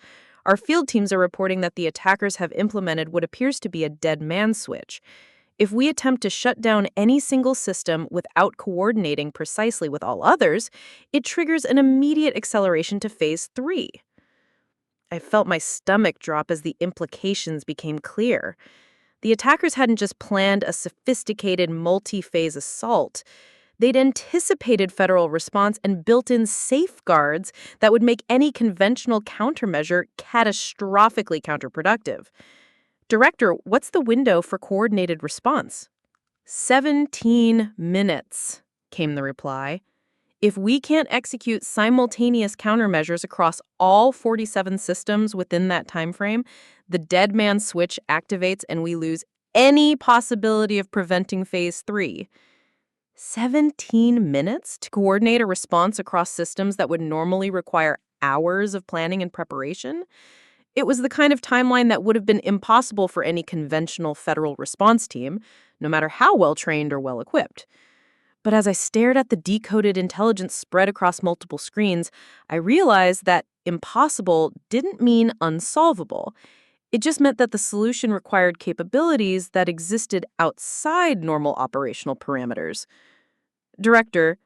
Our field teams are reporting that the attackers have implemented what appears to be a dead man switch. If we attempt to shut down any single system without coordinating precisely with all others, it triggers an immediate acceleration to Phase 3. I felt my stomach drop as the implications became clear. The attackers hadn't just planned a sophisticated multi-phase assault. They'd anticipated federal response and built in safeguards that would make any conventional countermeasure catastrophically counterproductive. Director, what's the window for coordinated response? 17 minutes, came the reply. If we can't execute simultaneous countermeasures across all 47 systems within that time frame, the dead man switch activates and we lose any possibility of preventing Phase 3. 17 minutes to coordinate a response across systems that would normally require hours of planning and preparation? It was the kind of timeline that would have been impossible for any conventional federal response team, no matter how well-trained or well-equipped. But as I stared at the decoded intelligence spread across multiple screens, I realized that impossible didn't mean unsolvable. It just meant that the solution required capabilities that existed outside normal operational parameters. Director,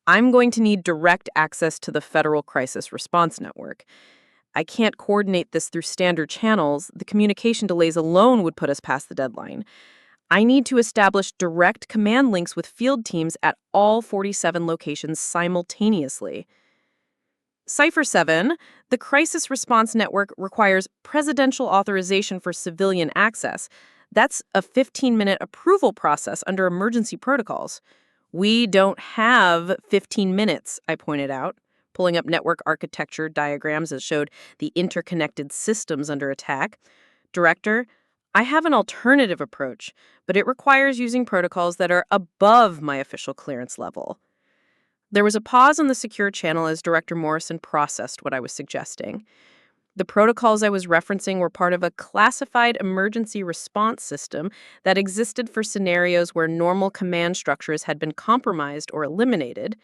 I'm going to need direct access to the Federal Crisis Response Network. I can't coordinate this through standard channels. The communication delays alone would put us past the deadline. I need to establish direct command links with field teams at all 47 locations simultaneously. Cipher 7, the Crisis Response Network requires presidential authorization for civilian access. That's a 15-minute approval process under emergency protocols. We don't have 15 minutes, I pointed out, pulling up network architecture diagrams that showed the interconnected systems under attack. Director, I have an alternative approach, but it requires using protocols that are above my official clearance level. There was a pause on the secure channel as Director Morrison processed what I was suggesting. The protocols I was referencing were part of a classified emergency response system that existed for scenarios where normal command structures had been compromised or eliminated.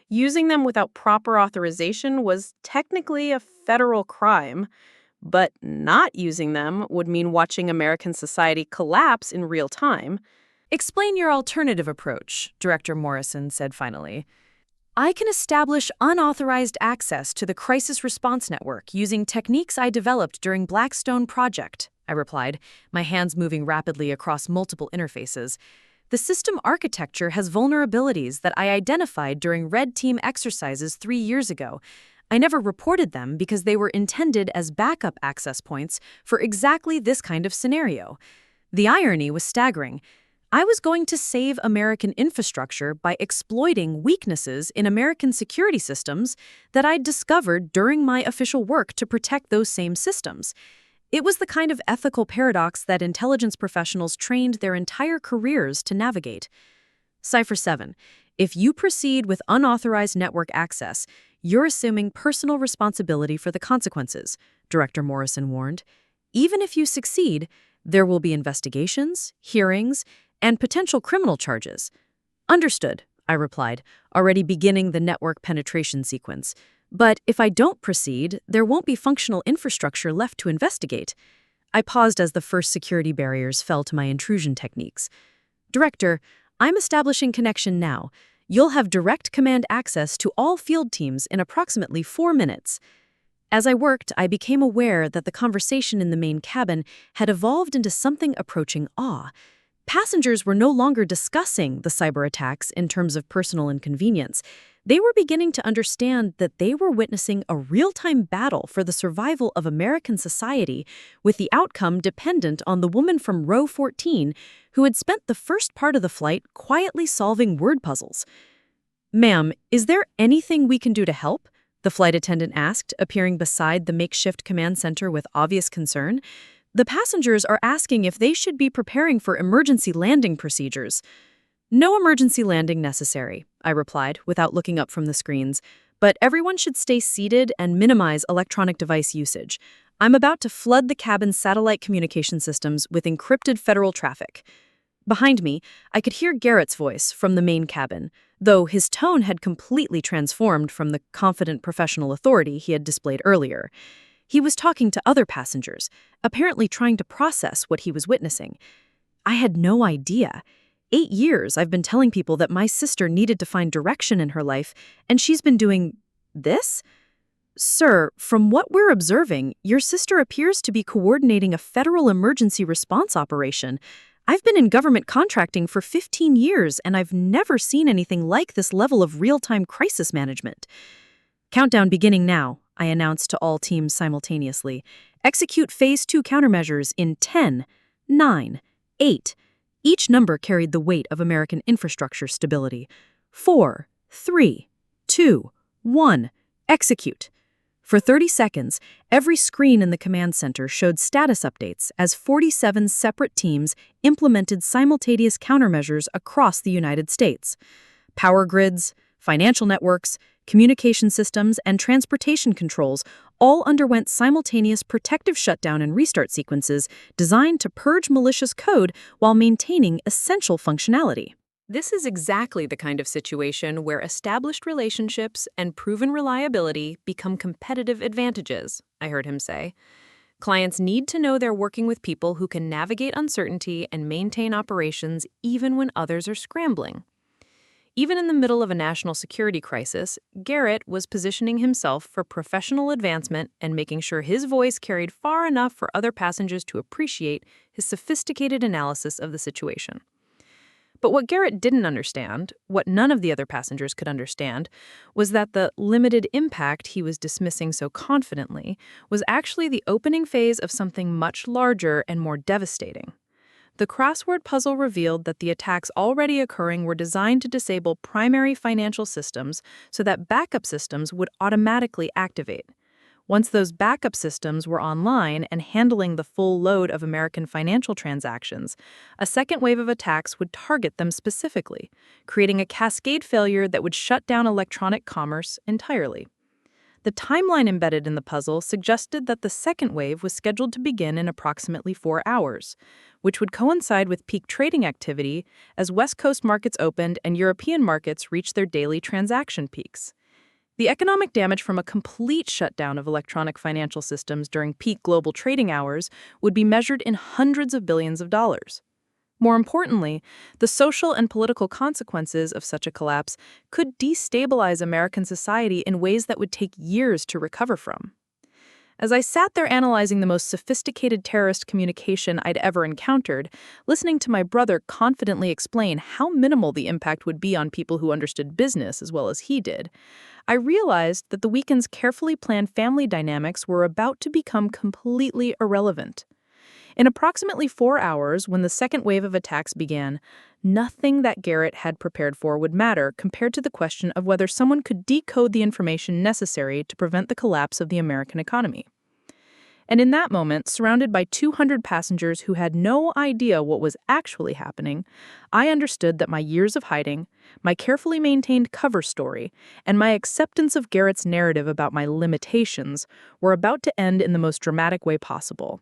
Using them without proper authorization was technically a federal crime, but not using them would mean watching American society collapse in real time. Explain your alternative approach, Director Morrison said finally. I can establish unauthorized access to the crisis response network using techniques I developed during Blackstone Project, I replied, my hands moving rapidly across multiple interfaces. The system architecture has vulnerabilities that I identified during Red Team exercises 3 years ago. I never reported them because they were intended as backup access points for exactly this kind of scenario. The irony was staggering. I was going to save American infrastructure by exploiting weaknesses in American security systems that I'd discovered during my official work to protect those same systems. It was the kind of ethical paradox that intelligence professionals trained their entire careers to navigate. Cipher 7. If you proceed with unauthorized network access, you're assuming personal responsibility for the consequences, Director Morrison warned. Even if you succeed, there will be investigations, hearings, and potential criminal charges. Understood, I replied, already beginning the network penetration sequence. But if I don't proceed, there won't be functional infrastructure left to investigate. I paused as the first security barriers fell to my intrusion techniques. Director, I'm establishing connection now. You'll have direct command access to all field teams in approximately 4 minutes. As I worked, I became aware that the conversation in the main cabin had evolved into something approaching awe. Passengers were no longer discussing the cyber attacks in terms of personal inconvenience. They were beginning to understand that they were witnessing a real-time battle for the survival of American society, with the outcome dependent on the woman from row 14 who had spent the first part of the flight quietly solving word puzzles. "Ma'am, is there anything we can do to help?" the flight attendant asked, appearing beside the makeshift command center with obvious concern. "The passengers are asking if they should be preparing for emergency landing procedures." "No emergency landing necessary," I replied, without looking up from the screens. "But everyone should stay seated and minimize electronic device usage. I'm about to flood the cabin's satellite communication systems with encrypted federal traffic." Behind me, I could hear Garrett's voice from the main cabin, though his tone had completely transformed from the confident professional authority he had displayed earlier. He was talking to other passengers, apparently trying to process what he was witnessing. I had no idea. 8 years I've been telling people that my sister needed to find direction in her life, and she's been doing this? "Sir, from what we're observing, your sister appears to be coordinating a federal emergency response operation. I've been in government contracting for 15 years, and I've never seen anything like this level of real-time crisis management." "Countdown beginning now," I announced to all teams simultaneously. "Execute Phase 2 countermeasures in 10, 9, 8. Each number carried the weight of American infrastructure stability. 4, 3, 2, 1. Execute. For 30 seconds, every screen in the command center showed status updates as 47 separate teams implemented simultaneous countermeasures across the United States. Power grids, financial networks, communication systems, and transportation controls all underwent simultaneous protective shutdown and restart sequences designed to purge malicious code while maintaining essential functionality. This is exactly the kind of situation where established relationships and proven reliability become competitive advantages, I heard him say. Clients need to know they're working with people who can navigate uncertainty and maintain operations even when others are scrambling. Even in the middle of a national security crisis, Garrett was positioning himself for professional advancement and making sure his voice carried far enough for other passengers to appreciate his sophisticated analysis of the situation. But what Garrett didn't understand, what none of the other passengers could understand, was that the limited impact he was dismissing so confidently was actually the opening phase of something much larger and more devastating. The crossword puzzle revealed that the attacks already occurring were designed to disable primary financial systems so that backup systems would automatically activate. Once those backup systems were online and handling the full load of American financial transactions, a second wave of attacks would target them specifically, creating a cascade failure that would shut down electronic commerce entirely. The timeline embedded in the puzzle suggested that the second wave was scheduled to begin in approximately 4 hours, which would coincide with peak trading activity as West Coast markets opened and European markets reached their daily transaction peaks. The economic damage from a complete shutdown of electronic financial systems during peak global trading hours would be measured in hundreds of billions of dollars. More importantly, the social and political consequences of such a collapse could destabilize American society in ways that would take years to recover from. As I sat there analyzing the most sophisticated terrorist communication I'd ever encountered, listening to my brother confidently explain how minimal the impact would be on people who understood business as well as he did, I realized that the weekend's carefully planned family dynamics were about to become completely irrelevant. In approximately 4 hours, when the second wave of attacks began, nothing that Garrett had prepared for would matter compared to the question of whether someone could decode the information necessary to prevent the collapse of the American economy. And in that moment, surrounded by 200 passengers who had no idea what was actually happening, I understood that my years of hiding, my carefully maintained cover story, and my acceptance of Garrett's narrative about my limitations were about to end in the most dramatic way possible.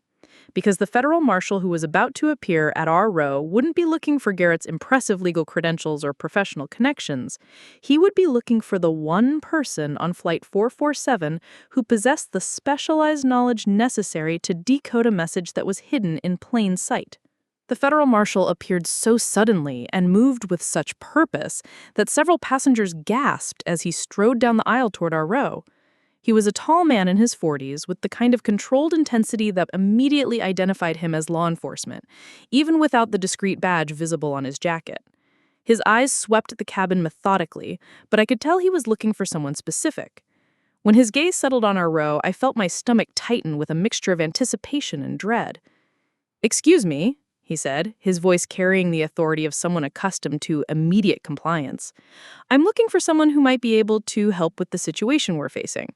Because the federal marshal who was about to appear at our row wouldn't be looking for Garrett's impressive legal credentials or professional connections. He would be looking for the one person on Flight 447 who possessed the specialized knowledge necessary to decode a message that was hidden in plain sight. The federal marshal appeared so suddenly and moved with such purpose that several passengers gasped as he strode down the aisle toward our row. He was a tall man in his 40s with the kind of controlled intensity that immediately identified him as law enforcement, even without the discreet badge visible on his jacket. His eyes swept the cabin methodically, but I could tell he was looking for someone specific. When his gaze settled on our row, I felt my stomach tighten with a mixture of anticipation and dread. "Excuse me," he said, his voice carrying the authority of someone accustomed to immediate compliance. "I'm looking for someone who might be able to help with the situation we're facing."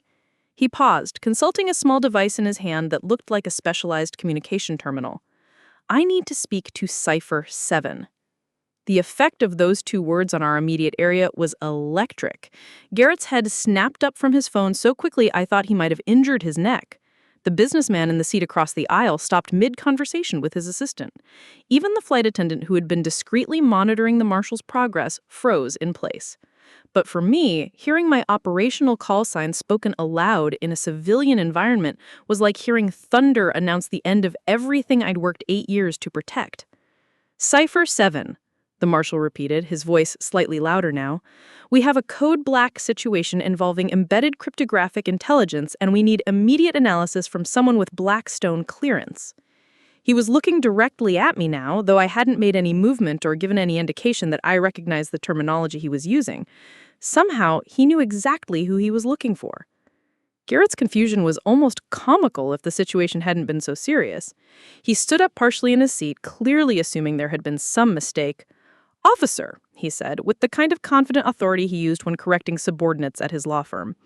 He paused, consulting a small device in his hand that looked like a specialized communication terminal. "I need to speak to Cipher 7. The effect of those two words on our immediate area was electric. Garrett's head snapped up from his phone so quickly I thought he might have injured his neck. The businessman in the seat across the aisle stopped mid-conversation with his assistant. Even the flight attendant who had been discreetly monitoring the marshal's progress froze in place. But for me, hearing my operational call sign spoken aloud in a civilian environment was like hearing thunder announce the end of everything I'd worked 8 years to protect. "Cipher 7, the marshal repeated, his voice slightly louder now. "We have a code black situation involving embedded cryptographic intelligence, and we need immediate analysis from someone with Blackstone clearance." He was looking directly at me now, though I hadn't made any movement or given any indication that I recognized the terminology he was using. Somehow, he knew exactly who he was looking for. Garrett's confusion was almost comical if the situation hadn't been so serious. He stood up partially in his seat, clearly assuming there had been some mistake. "Officer," he said, with the kind of confident authority he used when correcting subordinates at his law firm,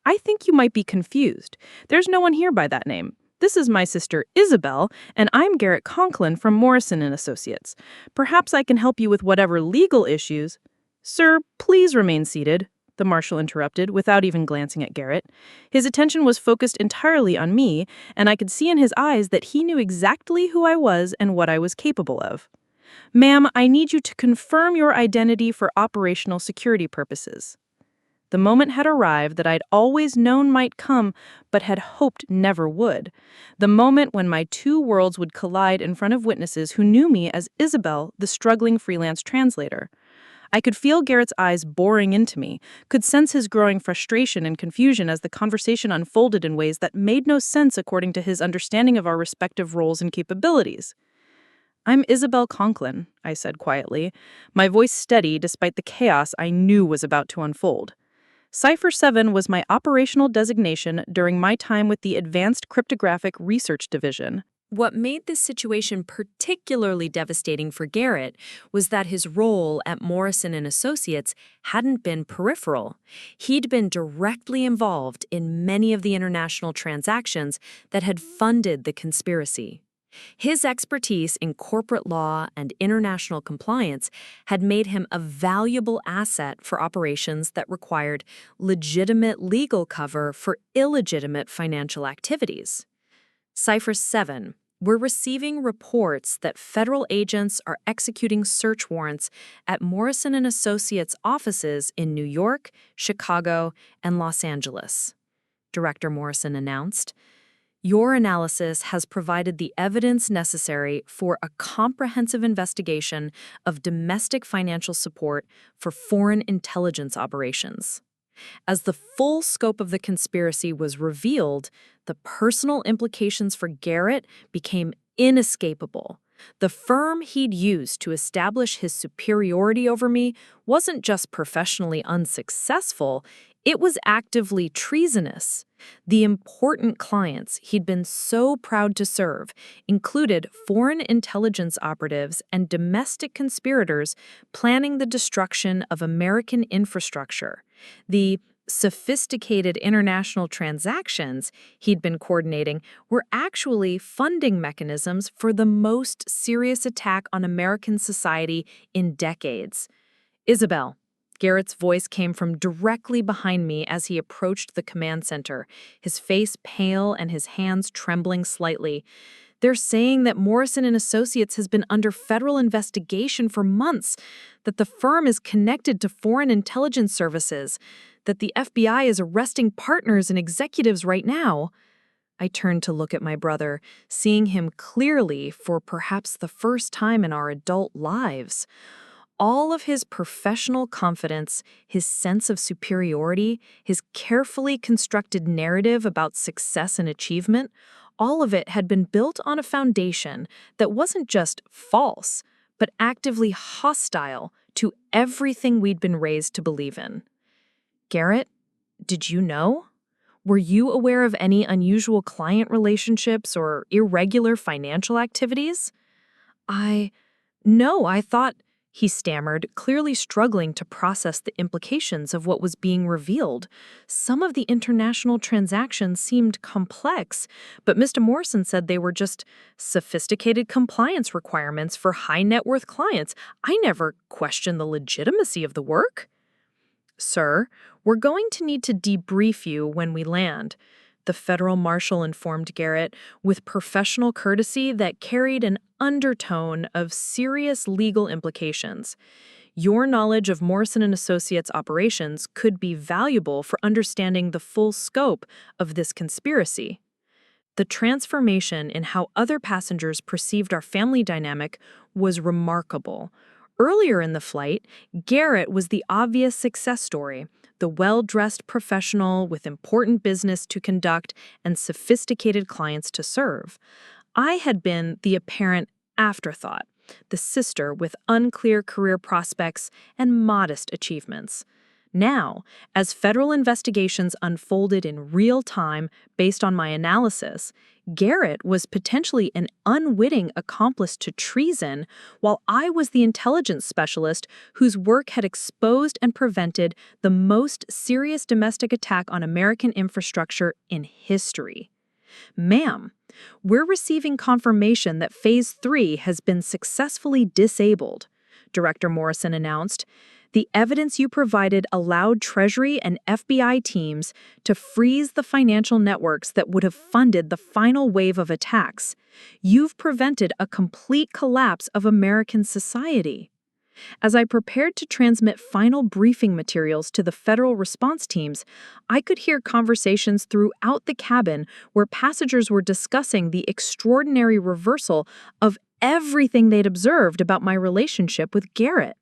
"I think you might be confused. There's no one here by that name. This is my sister Isabel, and I'm Garrett Conklin from Morrison & Associates. Perhaps I can help you with whatever legal issues—" "Sir, please remain seated," the marshal interrupted without even glancing at Garrett. His attention was focused entirely on me, and I could see in his eyes that he knew exactly who I was and what I was capable of. "Ma'am, I need you to confirm your identity for operational security purposes." The moment had arrived that I'd always known might come, but had hoped never would. The moment when my two worlds would collide in front of witnesses who knew me as Isabel, the struggling freelance translator. I could feel Garrett's eyes boring into me, could sense his growing frustration and confusion as the conversation unfolded in ways that made no sense according to his understanding of our respective roles and capabilities. "I'm Isabel Conklin," I said quietly, my voice steady despite the chaos I knew was about to unfold. Cipher 7 was my operational designation during my time with the Advanced Cryptographic Research Division. What made this situation particularly devastating for Garrett was that his role at Morrison and Associates hadn't been peripheral. He'd been directly involved in many of the international transactions that had funded the conspiracy. His expertise in corporate law and international compliance had made him a valuable asset for operations that required legitimate legal cover for illegitimate financial activities. Cipher 7. We're receiving reports that federal agents are executing search warrants at Morrison and Associates offices in New York, Chicago, and Los Angeles. Director Morrison announced. Your analysis has provided the evidence necessary for a comprehensive investigation of domestic financial support for foreign intelligence operations. As the full scope of the conspiracy was revealed, the personal implications for Garrett became inescapable. The firm he'd used to establish his superiority over me wasn't just professionally unsuccessful, it was actively treasonous. The important clients he'd been so proud to serve included foreign intelligence operatives and domestic conspirators planning the destruction of American infrastructure. The sophisticated international transactions he'd been coordinating were actually funding mechanisms for the most serious attack on American society in decades. Isabel. Garrett's voice came from directly behind me as he approached the command center, his face pale and his hands trembling slightly. They're saying that Morrison and Associates has been under federal investigation for months, that the firm is connected to foreign intelligence services, that the FBI is arresting partners and executives right now. I turned to look at my brother, seeing him clearly for perhaps the first time in our adult lives. All of his professional confidence, his sense of superiority, his carefully constructed narrative about success and achievement, all of it had been built on a foundation that wasn't just false, but actively hostile to everything we'd been raised to believe in. Garrett, did you know? Were you aware of any unusual client relationships or irregular financial activities? No, I thought, he stammered, clearly struggling to process the implications of what was being revealed. Some of the international transactions seemed complex, but Mr. Morrison said they were just sophisticated compliance requirements for high-net-worth clients. I never questioned the legitimacy of the work. Sir, we're going to need to debrief you when we land, the federal marshal informed Garrett with professional courtesy that carried an undertone of serious legal implications. Your knowledge of Morrison and Associates operations could be valuable for understanding the full scope of this conspiracy. The transformation in how other passengers perceived our family dynamic was remarkable. Earlier in the flight, Garrett was the obvious success story, the well-dressed professional with important business to conduct and sophisticated clients to serve. I had been the apparent afterthought, the sister with unclear career prospects and modest achievements. Now, as federal investigations unfolded in real time based on my analysis, Garrett was potentially an unwitting accomplice to treason, while I was the intelligence specialist whose work had exposed and prevented the most serious domestic attack on American infrastructure in history. Ma'am, we're receiving confirmation that Phase 3 has been successfully disabled, Director Morrison announced. The evidence you provided allowed Treasury and FBI teams to freeze the financial networks that would have funded the final wave of attacks. You've prevented a complete collapse of American society. As I prepared to transmit final briefing materials to the federal response teams, I could hear conversations throughout the cabin where passengers were discussing the extraordinary reversal of everything they'd observed about my relationship with Garrett.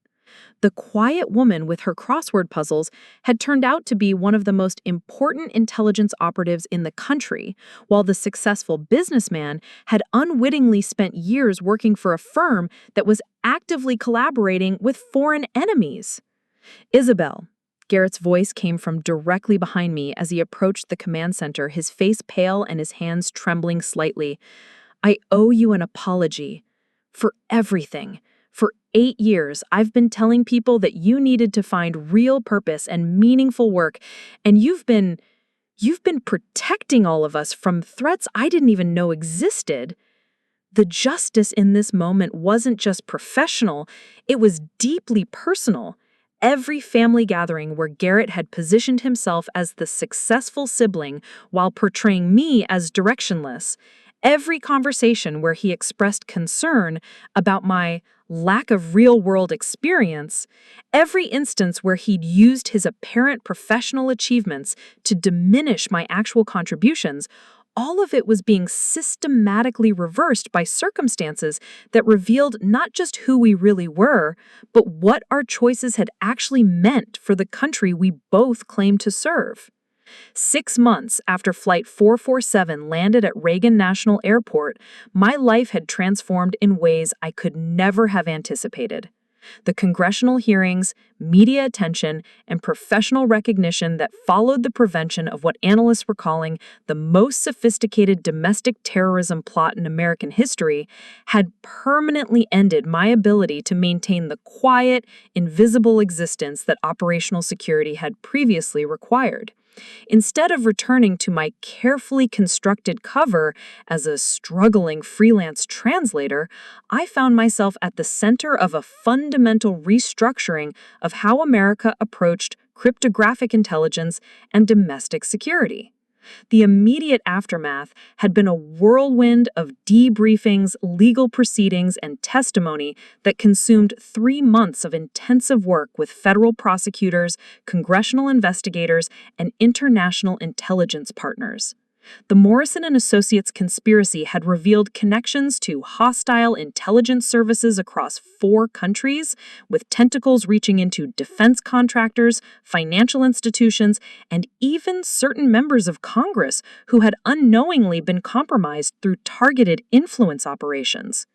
The quiet woman with her crossword puzzles had turned out to be one of the most important intelligence operatives in the country, while the successful businessman had unwittingly spent years working for a firm that was actively collaborating with foreign enemies. Isabel. Garrett's voice came from directly behind me as he approached the command center, his face pale and his hands trembling slightly. I owe you an apology for everything. For 8 years, I've been telling people that you needed to find real purpose and meaningful work, and you've been protecting all of us from threats I didn't even know existed. The justice in this moment wasn't just professional, it was deeply personal. Every family gathering where Garrett had positioned himself as the successful sibling while portraying me as directionless, every conversation where he expressed concern about my lack of real-world experience, every instance where he'd used his apparent professional achievements to diminish my actual contributions, all of it was being systematically reversed by circumstances that revealed not just who we really were, but what our choices had actually meant for the country we both claimed to serve. 6 months after Flight 447 landed at Reagan National Airport, my life had transformed in ways I could never have anticipated. The congressional hearings, media attention, and professional recognition that followed the prevention of what analysts were calling the most sophisticated domestic terrorism plot in American history had permanently ended my ability to maintain the quiet, invisible existence that operational security had previously required. Instead of returning to my carefully constructed cover as a struggling freelance translator, I found myself at the center of a fundamental restructuring of how America approached cryptographic intelligence and domestic security. The immediate aftermath had been a whirlwind of debriefings, legal proceedings, and testimony that consumed 3 months of intensive work with federal prosecutors, congressional investigators, and international intelligence partners. The Morrison and Associates conspiracy had revealed connections to hostile intelligence services across 4 countries, with tentacles reaching into defense contractors, financial institutions, and even certain members of Congress who had unknowingly been compromised through targeted influence operations.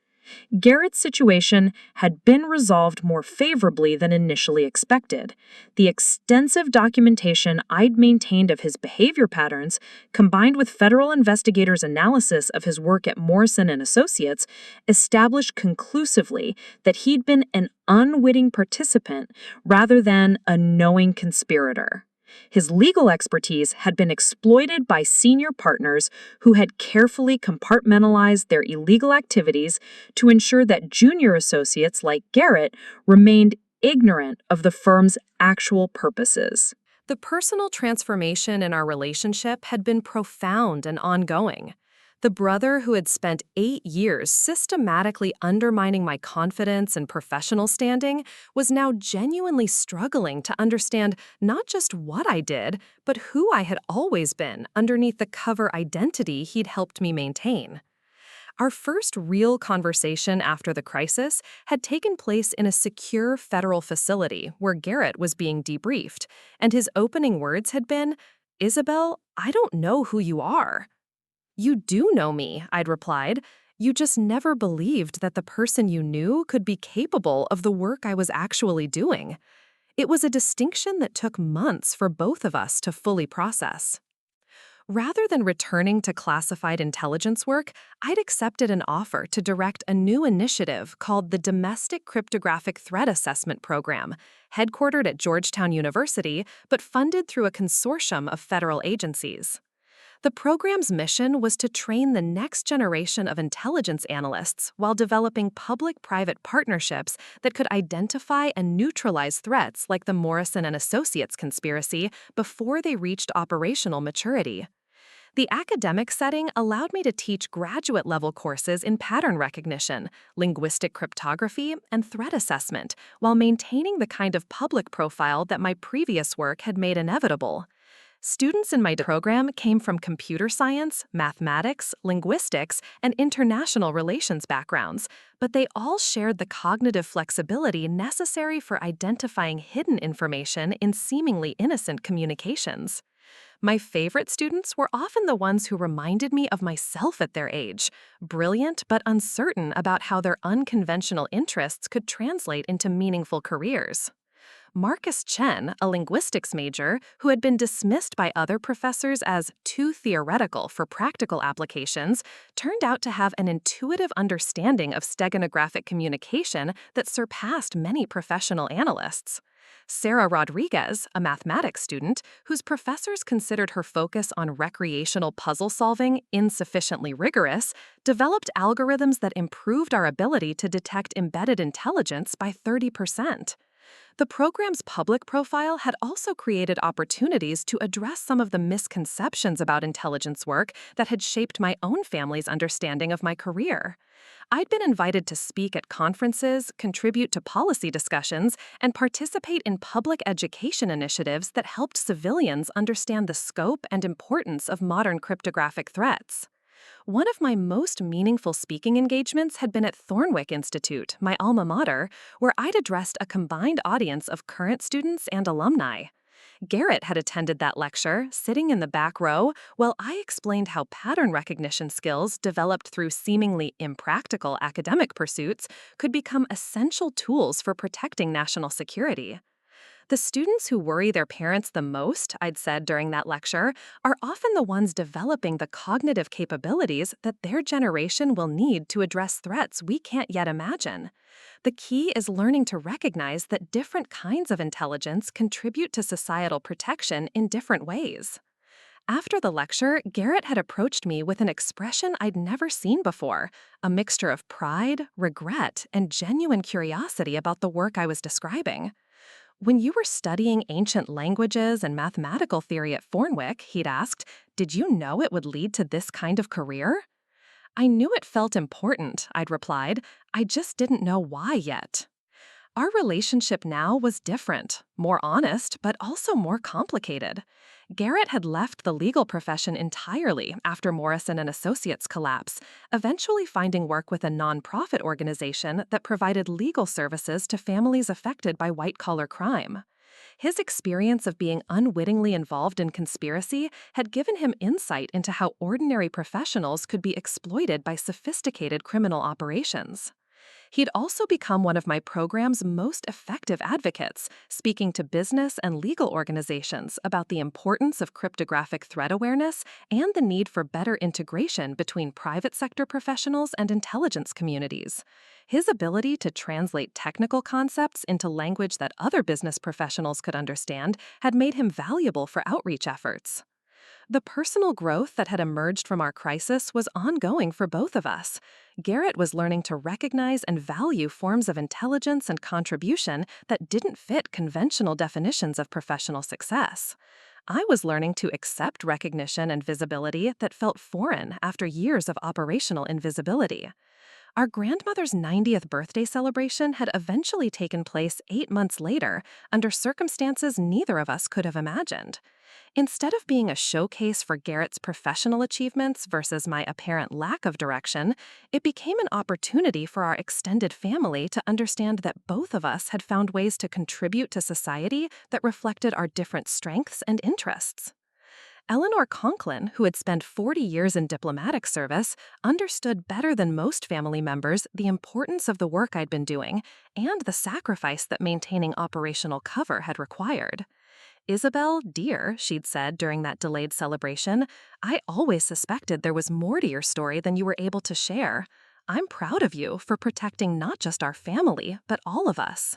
Garrett's situation had been resolved more favorably than initially expected. The extensive documentation I'd maintained of his behavior patterns, combined with federal investigators' analysis of his work at Morrison and Associates, established conclusively that he'd been an unwitting participant rather than a knowing conspirator. His legal expertise had been exploited by senior partners who had carefully compartmentalized their illegal activities to ensure that junior associates like Garrett remained ignorant of the firm's actual purposes. The personal transformation in our relationship had been profound and ongoing. The brother who had spent 8 years systematically undermining my confidence and professional standing was now genuinely struggling to understand not just what I did, but who I had always been underneath the cover identity he'd helped me maintain. Our first real conversation after the crisis had taken place in a secure federal facility where Garrett was being debriefed, and his opening words had been, "Isabel, I don't know who you are." "You do know me," I'd replied. "You just never believed that the person you knew could be capable of the work I was actually doing." It was a distinction that took months for both of us to fully process. Rather than returning to classified intelligence work, I'd accepted an offer to direct a new initiative called the Domestic Cryptographic Threat Assessment Program, headquartered at Georgetown University, but funded through a consortium of federal agencies. The program's mission was to train the next generation of intelligence analysts while developing public-private partnerships that could identify and neutralize threats like the Morrison and Associates conspiracy before they reached operational maturity. The academic setting allowed me to teach graduate-level courses in pattern recognition, linguistic cryptography, and threat assessment, while maintaining the kind of public profile that my previous work had made inevitable. Students in my program came from computer science, mathematics, linguistics, and international relations backgrounds, but they all shared the cognitive flexibility necessary for identifying hidden information in seemingly innocent communications. My favorite students were often the ones who reminded me of myself at their age, brilliant but uncertain about how their unconventional interests could translate into meaningful careers. Marcus Chen, a linguistics major who had been dismissed by other professors as too theoretical for practical applications, turned out to have an intuitive understanding of steganographic communication that surpassed many professional analysts. Sarah Rodriguez, a mathematics student whose professors considered her focus on recreational puzzle solving insufficiently rigorous, developed algorithms that improved our ability to detect embedded intelligence by 30%. The program's public profile had also created opportunities to address some of the misconceptions about intelligence work that had shaped my own family's understanding of my career. I'd been invited to speak at conferences, contribute to policy discussions, and participate in public education initiatives that helped civilians understand the scope and importance of modern cryptographic threats. One of my most meaningful speaking engagements had been at Thornwick Institute, my alma mater, where I'd addressed a combined audience of current students and alumni. Garrett had attended that lecture, sitting in the back row, while I explained how pattern recognition skills developed through seemingly impractical academic pursuits could become essential tools for protecting national security. The students who worry their parents the most, I'd said during that lecture, are often the ones developing the cognitive capabilities that their generation will need to address threats we can't yet imagine. The key is learning to recognize that different kinds of intelligence contribute to societal protection in different ways. After the lecture, Garrett had approached me with an expression I'd never seen before, a mixture of pride, regret, and genuine curiosity about the work I was describing. When you were studying ancient languages and mathematical theory at Thornwick, he'd asked, did you know it would lead to this kind of career? I knew it felt important, I'd replied. I just didn't know why yet. Our relationship now was different, more honest, but also more complicated. Garrett had left the legal profession entirely after Morrison & Associates' collapse, eventually finding work with a nonprofit organization that provided legal services to families affected by white-collar crime. His experience of being unwittingly involved in conspiracy had given him insight into how ordinary professionals could be exploited by sophisticated criminal operations. He'd also become one of my program's most effective advocates, speaking to business and legal organizations about the importance of cryptographic threat awareness and the need for better integration between private sector professionals and intelligence communities. His ability to translate technical concepts into language that other business professionals could understand had made him valuable for outreach efforts. The personal growth that had emerged from our crisis was ongoing for both of us. Garrett was learning to recognize and value forms of intelligence and contribution that didn't fit conventional definitions of professional success. I was learning to accept recognition and visibility that felt foreign after years of operational invisibility. Our grandmother's 90th birthday celebration had eventually taken place 8 months later, under circumstances neither of us could have imagined. Instead of being a showcase for Garrett's professional achievements versus my apparent lack of direction, it became an opportunity for our extended family to understand that both of us had found ways to contribute to society that reflected our different strengths and interests. Eleanor Conklin, who had spent 40 years in diplomatic service, understood better than most family members the importance of the work I'd been doing and the sacrifice that maintaining operational cover had required. Isabel, dear, she'd said during that delayed celebration, I always suspected there was more to your story than you were able to share. I'm proud of you for protecting not just our family, but all of us.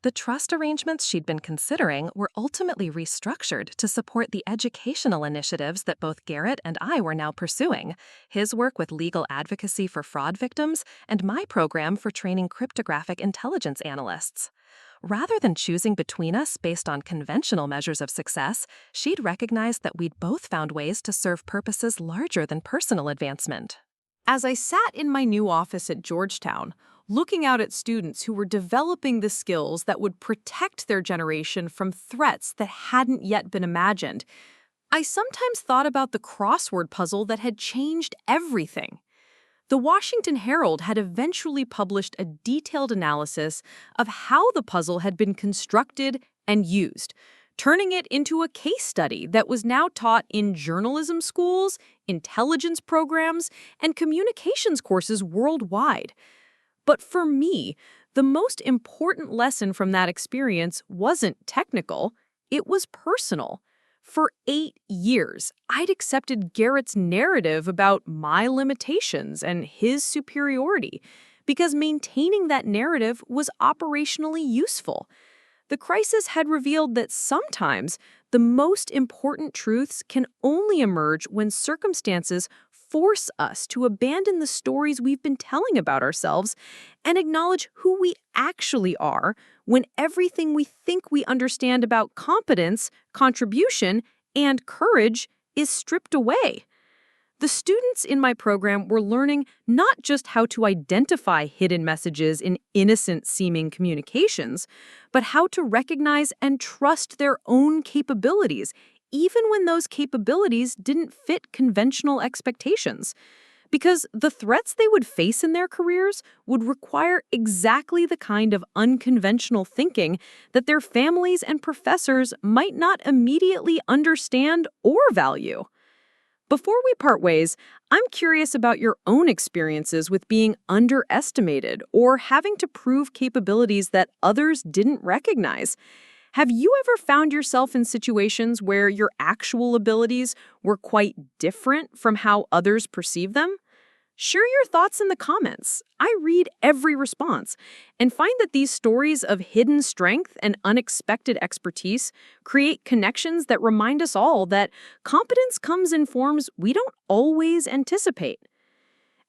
The trust arrangements she'd been considering were ultimately restructured to support the educational initiatives that both Garrett and I were now pursuing, his work with legal advocacy for fraud victims and my program for training cryptographic intelligence analysts. Rather than choosing between us based on conventional measures of success, she'd recognized that we'd both found ways to serve purposes larger than personal advancement. As I sat in my new office at Georgetown, looking out at students who were developing the skills that would protect their generation from threats that hadn't yet been imagined, I sometimes thought about the crossword puzzle that had changed everything. The Washington Herald had eventually published a detailed analysis of how the puzzle had been constructed and used, turning it into a case study that was now taught in journalism schools, intelligence programs, and communications courses worldwide. But for me, The most important lesson from that experience wasn't technical, it was personal. For 8 years, I'd accepted Garrett's narrative about my limitations and his superiority because maintaining that narrative was operationally useful. The crisis had revealed that sometimes the most important truths can only emerge when circumstances force us to abandon the stories we've been telling about ourselves and acknowledge who we actually are when everything we think we understand about competence, contribution, and courage is stripped away. The students in my program were learning not just how to identify hidden messages in innocent-seeming communications, but how to recognize and trust their own capabilities, even when those capabilities didn't fit conventional expectations. Because the threats they would face in their careers would require exactly the kind of unconventional thinking that their families and professors might not immediately understand or value. Before we part ways, I'm curious about your own experiences with being underestimated or having to prove capabilities that others didn't recognize. Have you ever found yourself in situations where your actual abilities were quite different from how others perceive them? Share your thoughts in the comments. I read every response and find that these stories of hidden strength and unexpected expertise create connections that remind us all that competence comes in forms we don't always anticipate.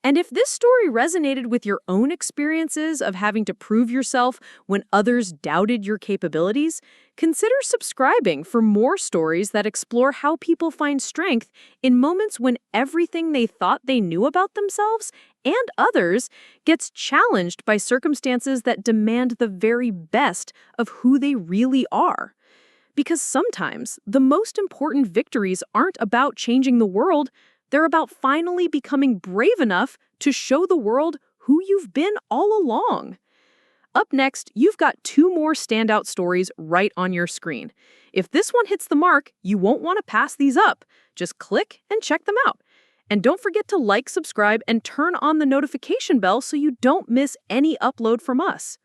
And if this story resonated with your own experiences of having to prove yourself when others doubted your capabilities, consider subscribing for more stories that explore how people find strength in moments when everything they thought they knew about themselves and others gets challenged by circumstances that demand the very best of who they really are. Because sometimes the most important victories aren't about changing the world, they're about finally becoming brave enough to show the world who you've been all along. Up next, you've got 2 more standout stories right on your screen. If this one hits the mark, you won't want to pass these up. Just click and check them out. And don't forget to like, subscribe, and turn on the notification bell so you don't miss any upload from us.